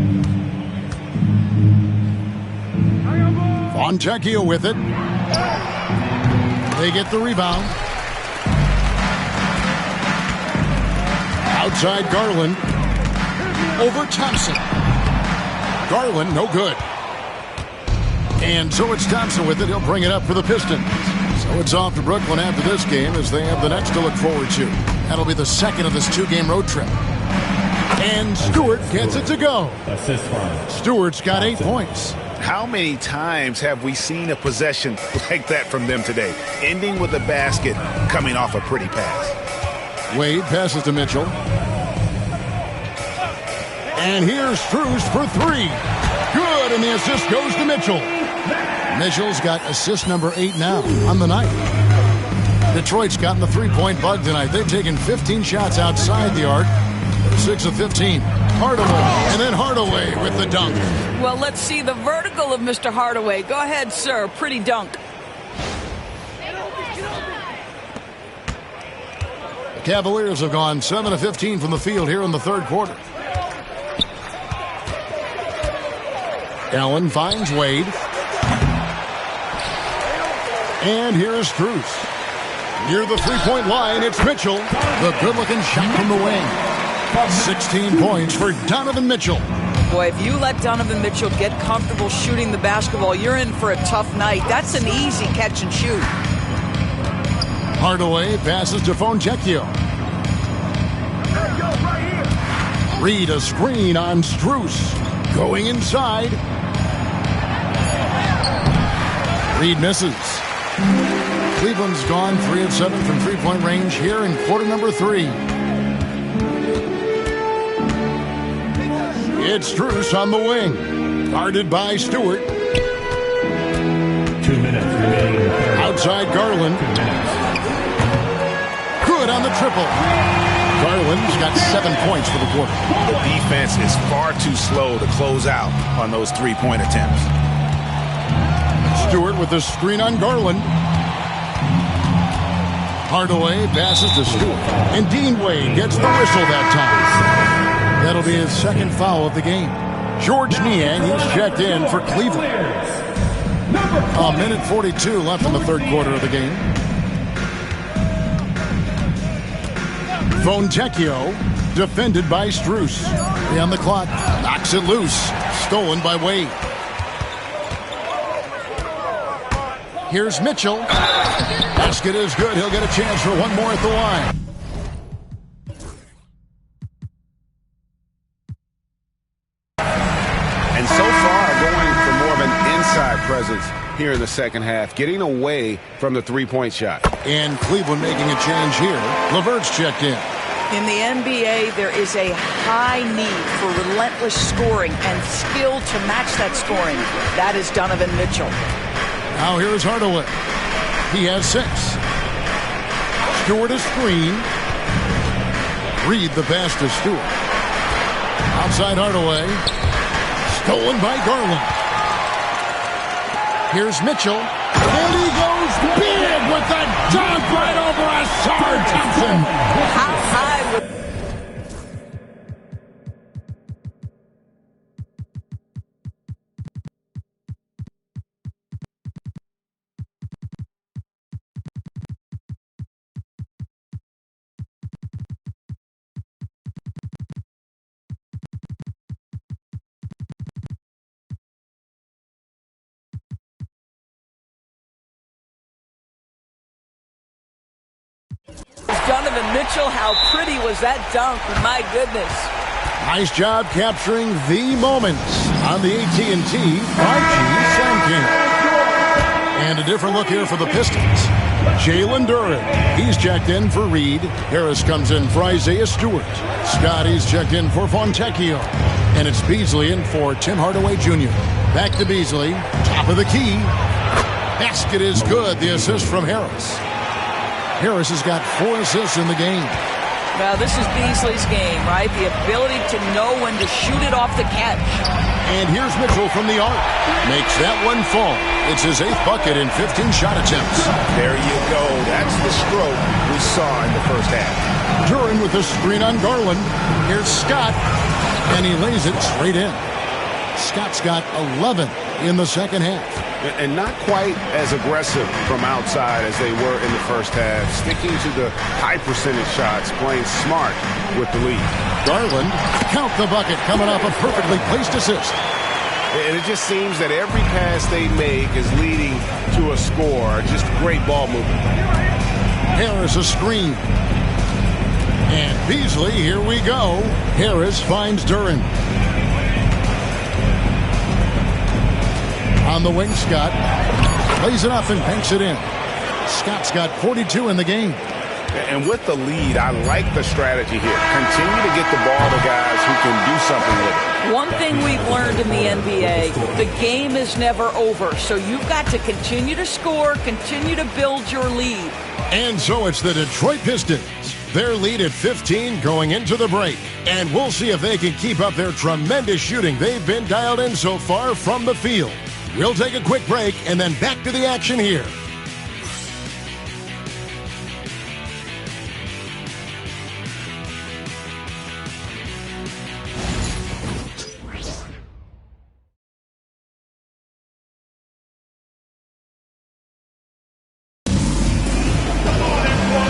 Fontecchio with it. They get the rebound. Outside Garland. Over Thompson. Garland, no good. And so it's Thompson with it. He'll bring it up for the Pistons. So it's off to Brooklyn after this game as they have the next to look forward to. That'll be the second of this 2-game road trip. And Stewart gets it to go. Stewart's got 8 points. How many times have we seen a possession like that from them today, ending with a basket coming off a pretty pass? Wade passes to Mitchell. And here's Strus for 3. Good, and the assist goes to Mitchell. Mitchell's got assist number 8 now on the night. Detroit's gotten the 3-point bug tonight. They've taken 15 shots outside the arc. 6 of 15. Hardaway, and then Hardaway with the dunk. Well, let's see the vertical of Mr. Hardaway. Go ahead, sir. Pretty dunk. The Cavaliers have gone 7 of 15 from the field here in the third quarter. Allen finds Wade. And here's Strus. Near the 3-point line, it's Mitchell. The good-looking shot from the wing. 16 points for Donovan Mitchell. Boy, if you let Donovan Mitchell get comfortable shooting the basketball, you're in for a tough night. That's an easy catch and shoot. Hardaway passes to Fontecchio. Reed a screen on Strus. Going inside. Reed misses. Cleveland's gone 3 of 7 from 3-point range here in quarter number 3. It's Strus on the wing. Guarded by Stewart. 2 minutes remaining. Outside Garland. Good on the triple. Garland's got 7 points for the quarter. The defense is far too slow to close out on those 3-point attempts. Stewart with the screen on Garland. Hardaway passes to Stewart. And Dean Wade gets the whistle that time. That'll be his second foul of the game. George Niang, he's checked in for Cleveland. A minute 42 left in the third quarter of the game. Fontecchio, defended by Strus. On the clock, knocks it loose. Stolen by Wade. Here's Mitchell. Basket is good. He'll get a chance for one more at the line. And so far, going for more of an inside presence here in the second half, getting away from the 3-point shot. And Cleveland making a change here. LeVert's checked in. In the NBA, there is a high need for relentless scoring and skill to match that scoring. That is Donovan Mitchell. Now here's Hardaway. He has 6. Stewart a screen. Reed the pass to Stewart. Outside Hardaway. Stolen by Garland. Here's Mitchell. And he goes big with the dunk right over Asar Thompson. How high would... Donovan Mitchell, how pretty was that dunk? My goodness. Nice job capturing the moments on the AT&T 5G Sound King. And a different look here for the Pistons. Jalen Duren, he's checked in for Reed. Harris comes in for Isaiah Stewart. Scotty's checked in for Fontecchio. And it's Beasley in for Tim Hardaway Jr. Back to Beasley, top of the key. Basket is good, the assist from Harris. Harris has got 4 assists in the game. Now, this is Beasley's game, right? The ability to know when to shoot it off the catch. And here's Mitchell from the arc. Makes that one fall. It's his 8th bucket in 15 shot attempts. There you go. That's the stroke we saw in the first half. Duren with the screen on Garland. Here's Scott. And he lays it straight in. Scott's got 11 in the second half. And not quite as aggressive from outside as they were in the first half. Sticking to the high percentage shots, playing smart with the lead. Garland, count the bucket, coming off a perfectly placed assist. And it just seems that every pass they make is leading to a score. Just great ball movement. Harris a screen. And Beasley, here we go. Harris finds Duren. On the wing, Scott lays it up and banks it in. Scott's got 42 in the game. And with the lead, I like the strategy here. Continue to get the ball to guys who can do something with it. One thing we've learned in the NBA, the game is never over. So you've got to continue to score, continue to build your lead. And so it's the Detroit Pistons. Their lead at 15 going into the break. And we'll see if they can keep up their tremendous shooting they've been dialed in so far from the field. We'll take a quick break and then back to the action here.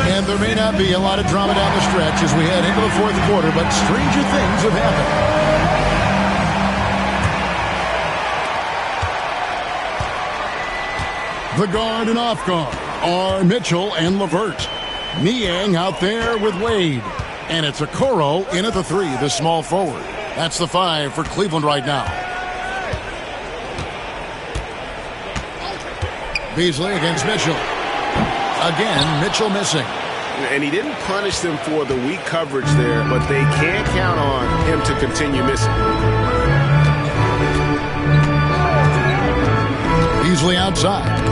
And there may not be a lot of drama down the stretch as we head into the fourth quarter, but stranger things have happened. The guard and off guard are Mitchell and LeVert. Niang out there with Wade. And it's Okoro in at the 3, the small forward. That's the 5 for Cleveland right now. Beasley against Mitchell. Again, Mitchell missing. And he didn't punish them for the weak coverage there, but they can't count on him to continue missing. Beasley outside.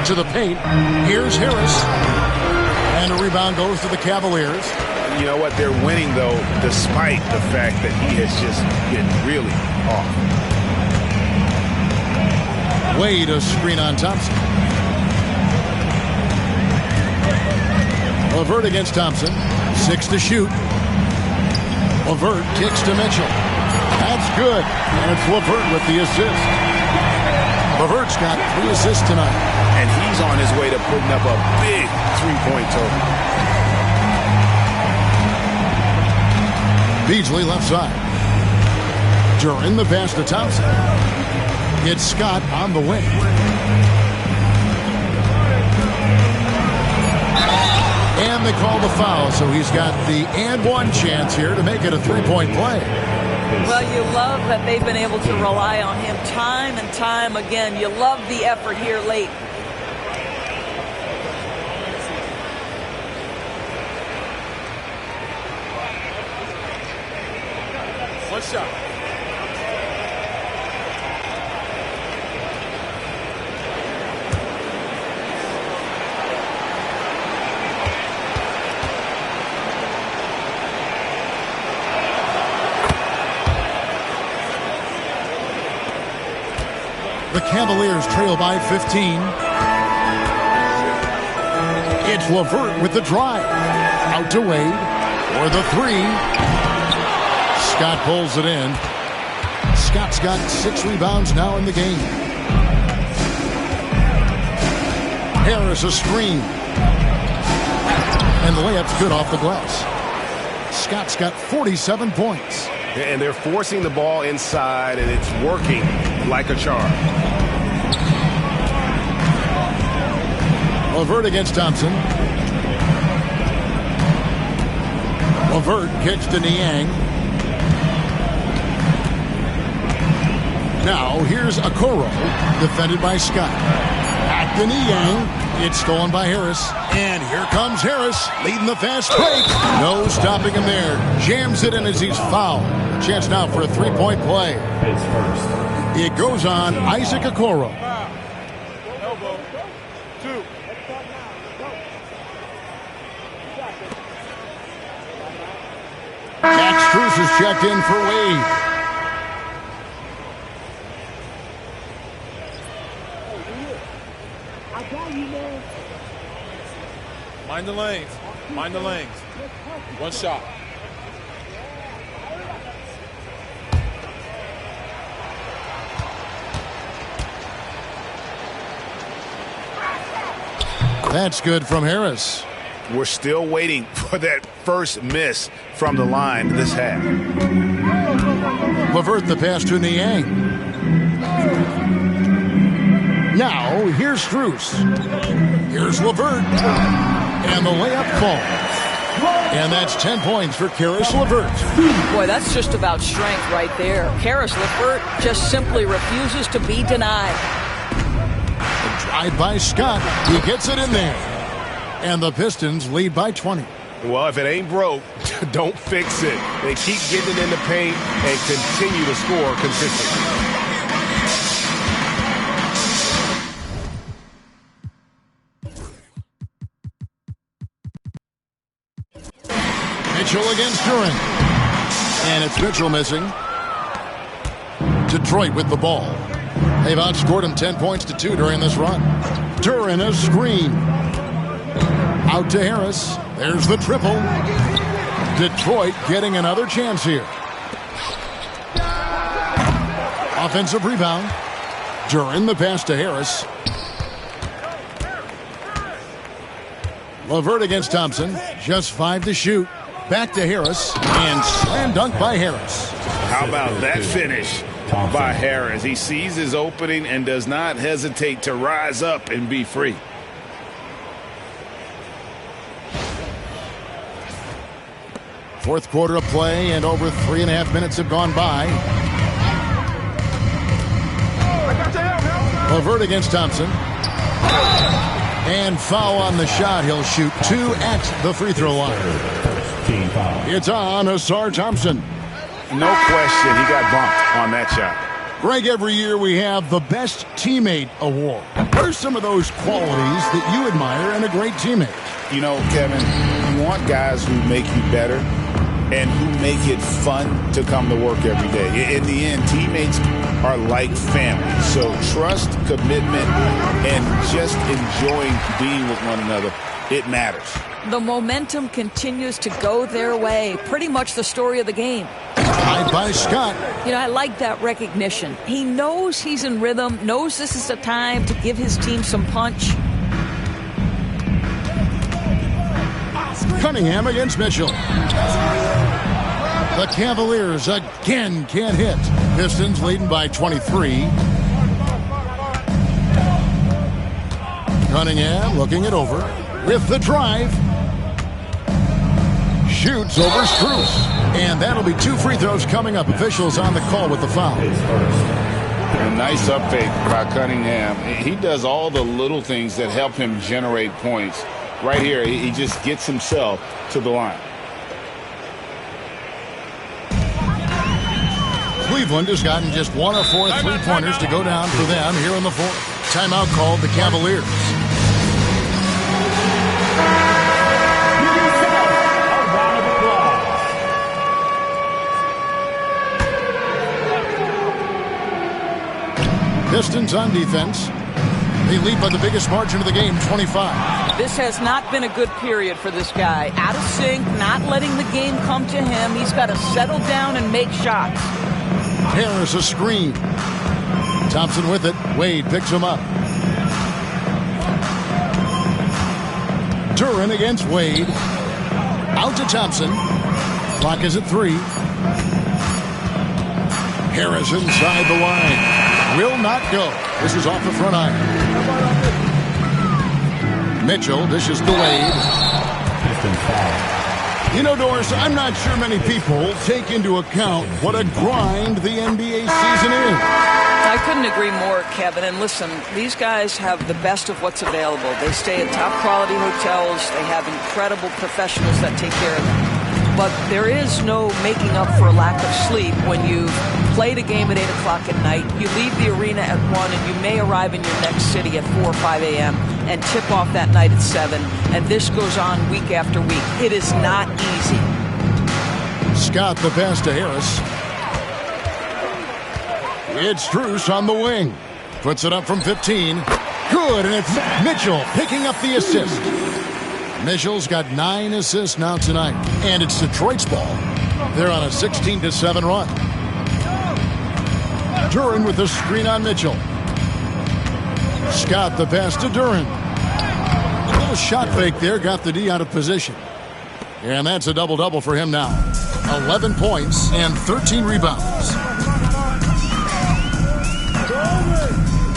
To the paint. Here's Harris. And a rebound goes to the Cavaliers. You know what? They're winning, though, despite the fact that he has just been really off. Wade, a screen on Thompson. LeVert against Thompson. 6 to shoot. LeVert kicks to Mitchell. That's good. And it's LeVert with the assist. LeVert's got 3 assists tonight. And he's on his way to putting up a big three-point total. Beasley left side. Duren the pass to Thompson. It's Scott on the wing. And they call the foul, so he's got the and one chance here to make it a 3-point play. Well, you love that they've been able to rely on him time and time again. You love the effort here late. What's up? The Cavaliers trail by 15. It's LeVert with the drive. Out to Wade for the three. Scott pulls it in. Scott's got 6 rebounds now in the game. Harris a screen. And the layup's good off the glass. Scott's got 47 points. And they're forcing the ball inside, and it's working like a charm. LeVert against Thompson. LeVert kicks to Niang. Now here's Okoro, defended by Scott. Back to Niang. It's stolen by Harris. And here comes Harris, leading the fast break. No stopping him there. Jams it in as he's fouled. Chance now for a three-point play. It goes on Isaac Okoro. Max Strus is checked in for Wade. Mind the lanes. Mind the lanes. One shot. That's good from Harris. We're still waiting for that first miss from the line this half. LeVert the pass to Niang. Now here's Strus. Here's LeVert. And the layup falls. And that's 10 points for Caris LeVert. Boy, that's just about strength right there. Caris LeVert just simply refuses to be denied. A drive by Scott. He gets it in there. And the Pistons lead by 20. Well, if it ain't broke, don't fix it. They keep getting it in the paint and continue to score consistently. Mitchell against Duran. And it's Mitchell missing. Detroit with the ball. They've outscored him 10 points to 2 during this run. Duran a screen. Out to Harris. There's the triple. Detroit getting another chance here. Offensive rebound. Duran the pass to Harris. LeVert against Thompson. Just 5 to shoot. Back to Harris. And slam dunk by Harris. How about that finish by Harris? He sees his opening and does not hesitate to rise up and be free. Fourth quarter of play, and over 3.5 minutes have gone by. LeVert against Thompson. And foul on the shot. He'll shoot 2 at the free throw line. It's on Asar Thompson. No question, he got bumped on that shot. Greg, every year we have the Best Teammate Award. What are some of those qualities that you admire in a great teammate? You know, Kevin, you want guys who make you better and who make it fun to come to work every day. In the end, teammates are like family. So trust, commitment, and just enjoying being with one another, it matters. The momentum continues to go their way. Pretty much the story of the game. Tied by Scott. You know, I like that recognition. He knows he's in rhythm, knows this is the time to give his team some punch. Cunningham against Mitchell. The Cavaliers again can't hit. Pistons leading by 23. Cunningham looking it over with the drive. Shoots over Strus. And that'll be 2 free throws coming up. Officials on the call with the foul. A nice up fake by Cunningham. He does all the little things that help him generate points. Right here, he just gets himself to the line. Cleveland has gotten just 1 of 4 3-pointers to go down for them here in the fourth. Timeout called the Cavaliers. Pistons on defense. They lead by the biggest margin of the game, 25. This has not been a good period for this guy. Out of sync, not letting the game come to him. He's got to settle down and make shots. Harris a screen. Thompson with it. Wade picks him up. Duren against Wade. Out to Thompson. Clock is at 3. Harris inside the line. Will not go. This is off the front iron. Mitchell dishes to Wade. You know, Doris, I'm not sure many people take into account what a grind the NBA season is. I couldn't agree more, Kevin. And listen, these guys have the best of what's available. They stay at top quality hotels. They have incredible professionals that take care of them. But there is no making up for a lack of sleep when you've played a game at 8 o'clock at night, you leave the arena at 1, and you may arrive in your next city at 4 or 5 a.m. and tip off that night at 7. And this goes on week after week. It is not easy. Scott the pass to Harris. It's Strus on the wing. Puts it up from 15. Good, and it's Mitchell picking up the assist. Mitchell's got 9 assists now tonight. And it's Detroit's ball. They're on a 16-7 run. Duren with the screen on Mitchell. Scott the pass to Duren. A little shot fake there, got the D out of position. And that's a double-double for him now. 11 points and 13 rebounds.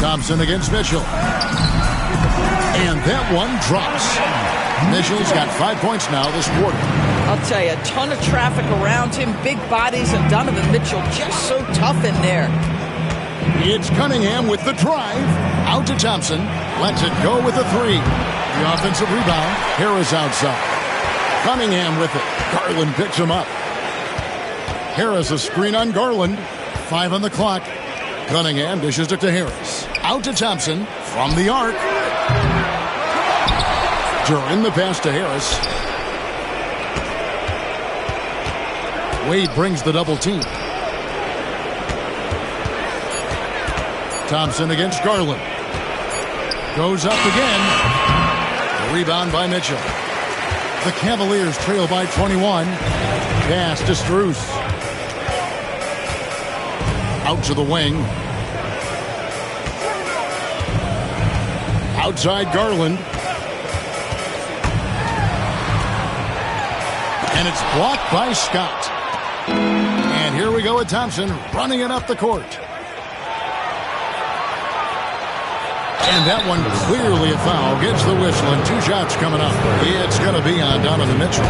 Thompson against Mitchell. And that one drops. Mitchell's got 5 points now this quarter. I'll tell you, a ton of traffic around him, big bodies, and Donovan Mitchell just so tough in there. It's Cunningham with the drive. Out to Thompson. Lets it go with a 3. The offensive rebound. Harris outside. Cunningham with it. Garland picks him up. Harris a screen on Garland. 5 on the clock. Cunningham dishes it to Harris. Out to Thompson from the arc. Duren the pass to Harris. Wade brings the double team. Thompson against Garland. Goes up again. Rebound by Mitchell. The Cavaliers trail by 21. Pass to Strus. Out to the wing. Outside Garland. And it's blocked by Scott. And here we go with Thompson running it up the court. And that one clearly a foul. Gets the whistle and 2 shots coming up. It's going to be on Donovan Mitchell.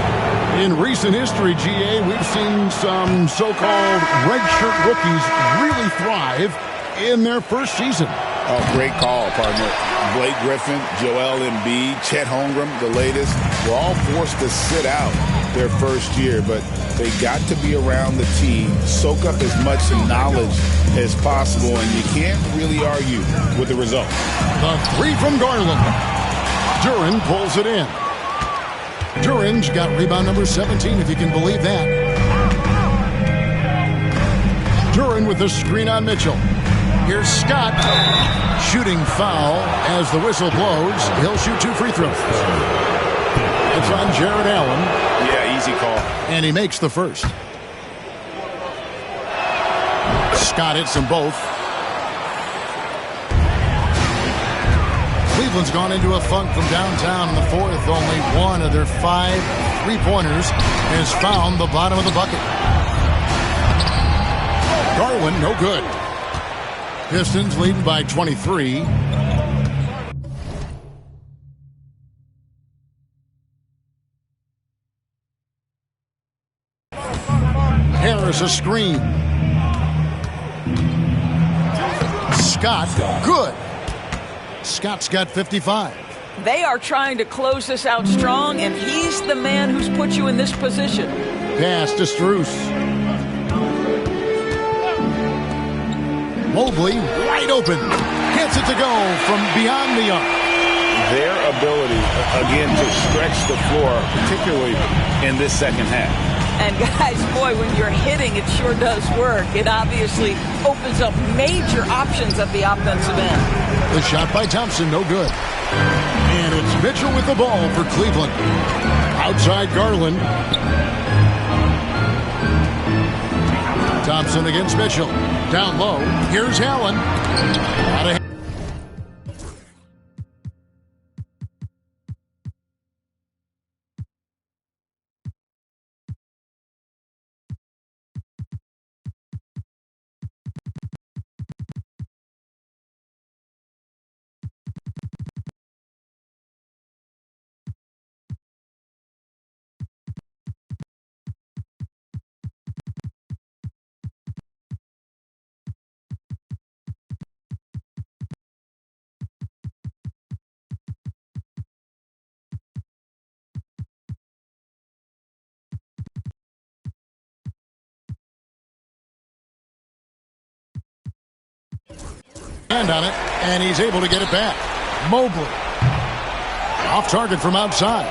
In recent history, GA, we've seen some so-called redshirt rookies really thrive in their first season. Oh, great call, partner. Blake Griffin, Joel Embiid, Chet Holmgren, the latest, were all forced to sit out their first year, but they got to be around the team, soak up as much knowledge as possible, and you can't really argue with the result. The 3 from Garland. Duren pulls it in. Duren's got rebound number 17, if you can believe that. Duren with the screen on Mitchell. Here's Scott. Shooting foul as the whistle blows. He'll shoot 2 free throws. It's on Jared Allen. Yeah, easy call. And he makes the first. Scott hits them both. Cleveland's gone into a funk from downtown in the fourth. Only one of their 5 3-pointers has found the bottom of the bucket. Garland, no good. Pistons leading by 23. Harris a screen. Scott, good. Scott's got 55. They are trying to close this out strong, and he's the man who's put you in this position. Pass to Strus. Mobley, wide open. Gets it to go from beyond the arc. Their ability, again, to stretch the floor, particularly in this second half. And guys, boy, when you're hitting, it sure does work. It obviously opens up major options at the offensive end. The shot by Thompson, no good. And it's Mitchell with the ball for Cleveland. Outside Garland. Thompson against Mitchell. Down low. Here's Allen. Out of hand on it, and he's able to get it back. Mobley. Off target from outside.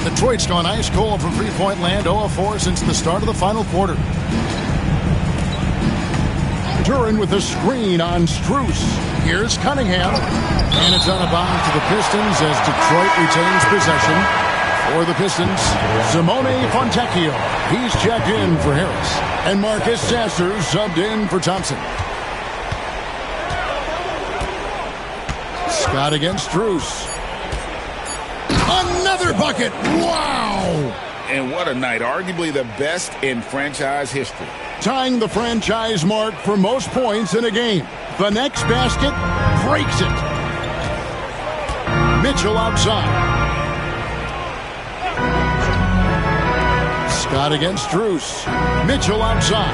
Detroit's gone ice cold from three-point land, 0-4 since the start of the final quarter. Duran with a screen on Strus. Here's Cunningham. And it's out of bounds to the Pistons as Detroit retains possession. For the Pistons, Simone Fontecchio. He's checked in for Harris. And Marcus Sasser subbed in for Thompson. Scott against Strus. Another bucket. Wow. And what a night. Arguably the best in franchise history. Tying the franchise mark for most points in a game. The next basket breaks it. Mitchell outside. Scott against Strus. Mitchell outside.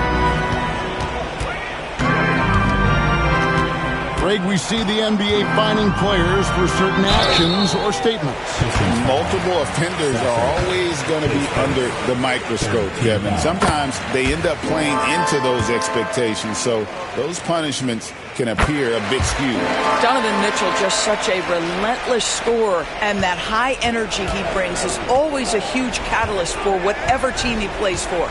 Greg, we see the NBA fining players for certain actions or statements. Multiple offenders are always going to be under the microscope, Kevin. Sometimes they end up playing into those expectations, so those punishments can appear a bit skewed. Donovan Mitchell, just such a relentless scorer, and that high energy he brings is always a huge catalyst for whatever team he plays for.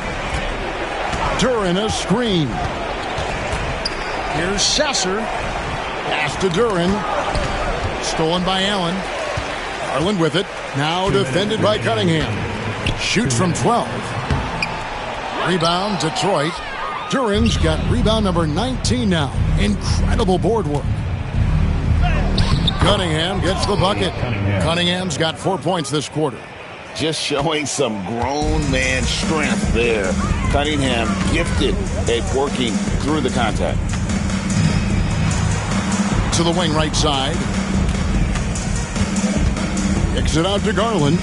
Duran a screen. Here's Sasser. Pass to Duran. Stolen by Allen. Garland with it. Now defended by Cunningham. Shoots from 12. Rebound, Detroit. Duran's got rebound number 19 now. Incredible board work. Cunningham gets the bucket. Cunningham's got 4 points this quarter. Just showing some grown man strength there. Cunningham gifted at working through the contact. To the wing right side. Kicks it out to Garland.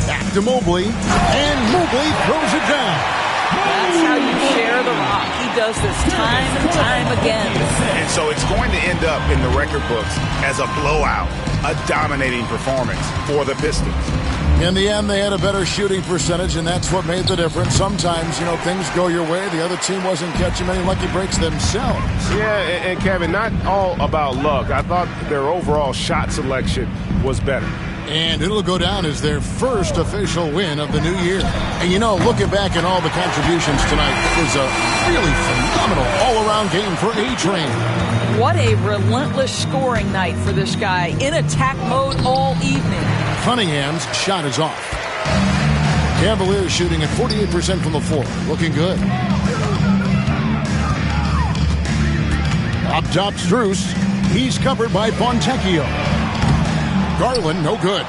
Back to Mobley. And Mobley throws it down. That's how you share the rock. He does this time and time again. And so it's going to end up in the record books as a blowout, a dominating performance for the Pistons. In the end, they had a better shooting percentage, and that's what made the difference. Sometimes, things go your way. The other team wasn't catching many lucky breaks themselves. Yeah, and Kevin, not all about luck. I thought their overall shot selection was better. And it'll go down as their first official win of the new year. And looking back at all the contributions tonight, it was a really phenomenal all-around game for A-Train. What a relentless scoring night for this guy. In attack mode all evening. Cunningham's shot is off. Cavaliers shooting at 48% from the floor. Looking good. Up top, Strus. He's covered by Fontecchio. Garland, no good.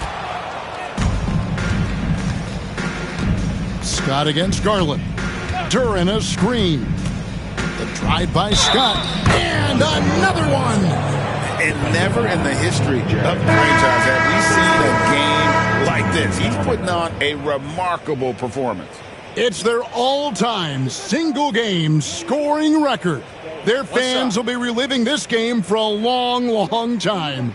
Scott against Garland. Duran a screen. The drive by Scott. And another one. And never in the history of the franchise have we seen a game like this. He's putting on a remarkable performance. It's their all-time single-game scoring record. Their fans will be reliving this game for a long, long time.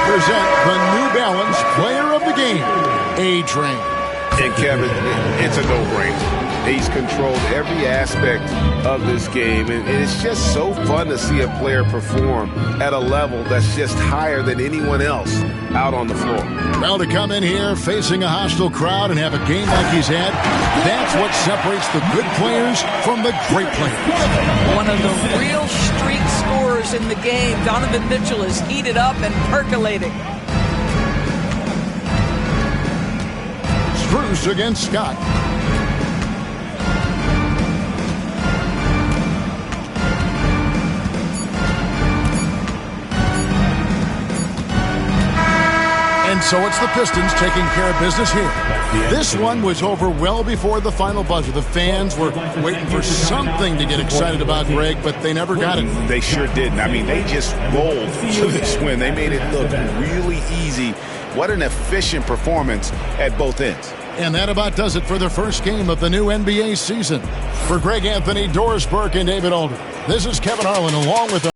Present the New Balance Player of the Game. train. And Kevin, it's a no-brainer. He's controlled every aspect of this game, and it's just so fun to see a player perform at a level that's just higher than anyone else out on the floor. Well, to come in here facing a hostile crowd and have a game like he's had, that's what separates the good players from the great players. One of the real streak scorers in the game. Donovan Mitchell is heated up and percolating. Bruce against Scott. And so it's the Pistons taking care of business here. This one was over well before the final buzzer. The fans were waiting for something to get excited about, Greg, but they never got it. They sure didn't. I mean, they just rolled to this win. They made it look really easy. What an efficient performance at both ends. And that about does it for the first game of the new NBA season. For Greg Anthony, Doris Burke, and David Alder, this is Kevin Harlan along with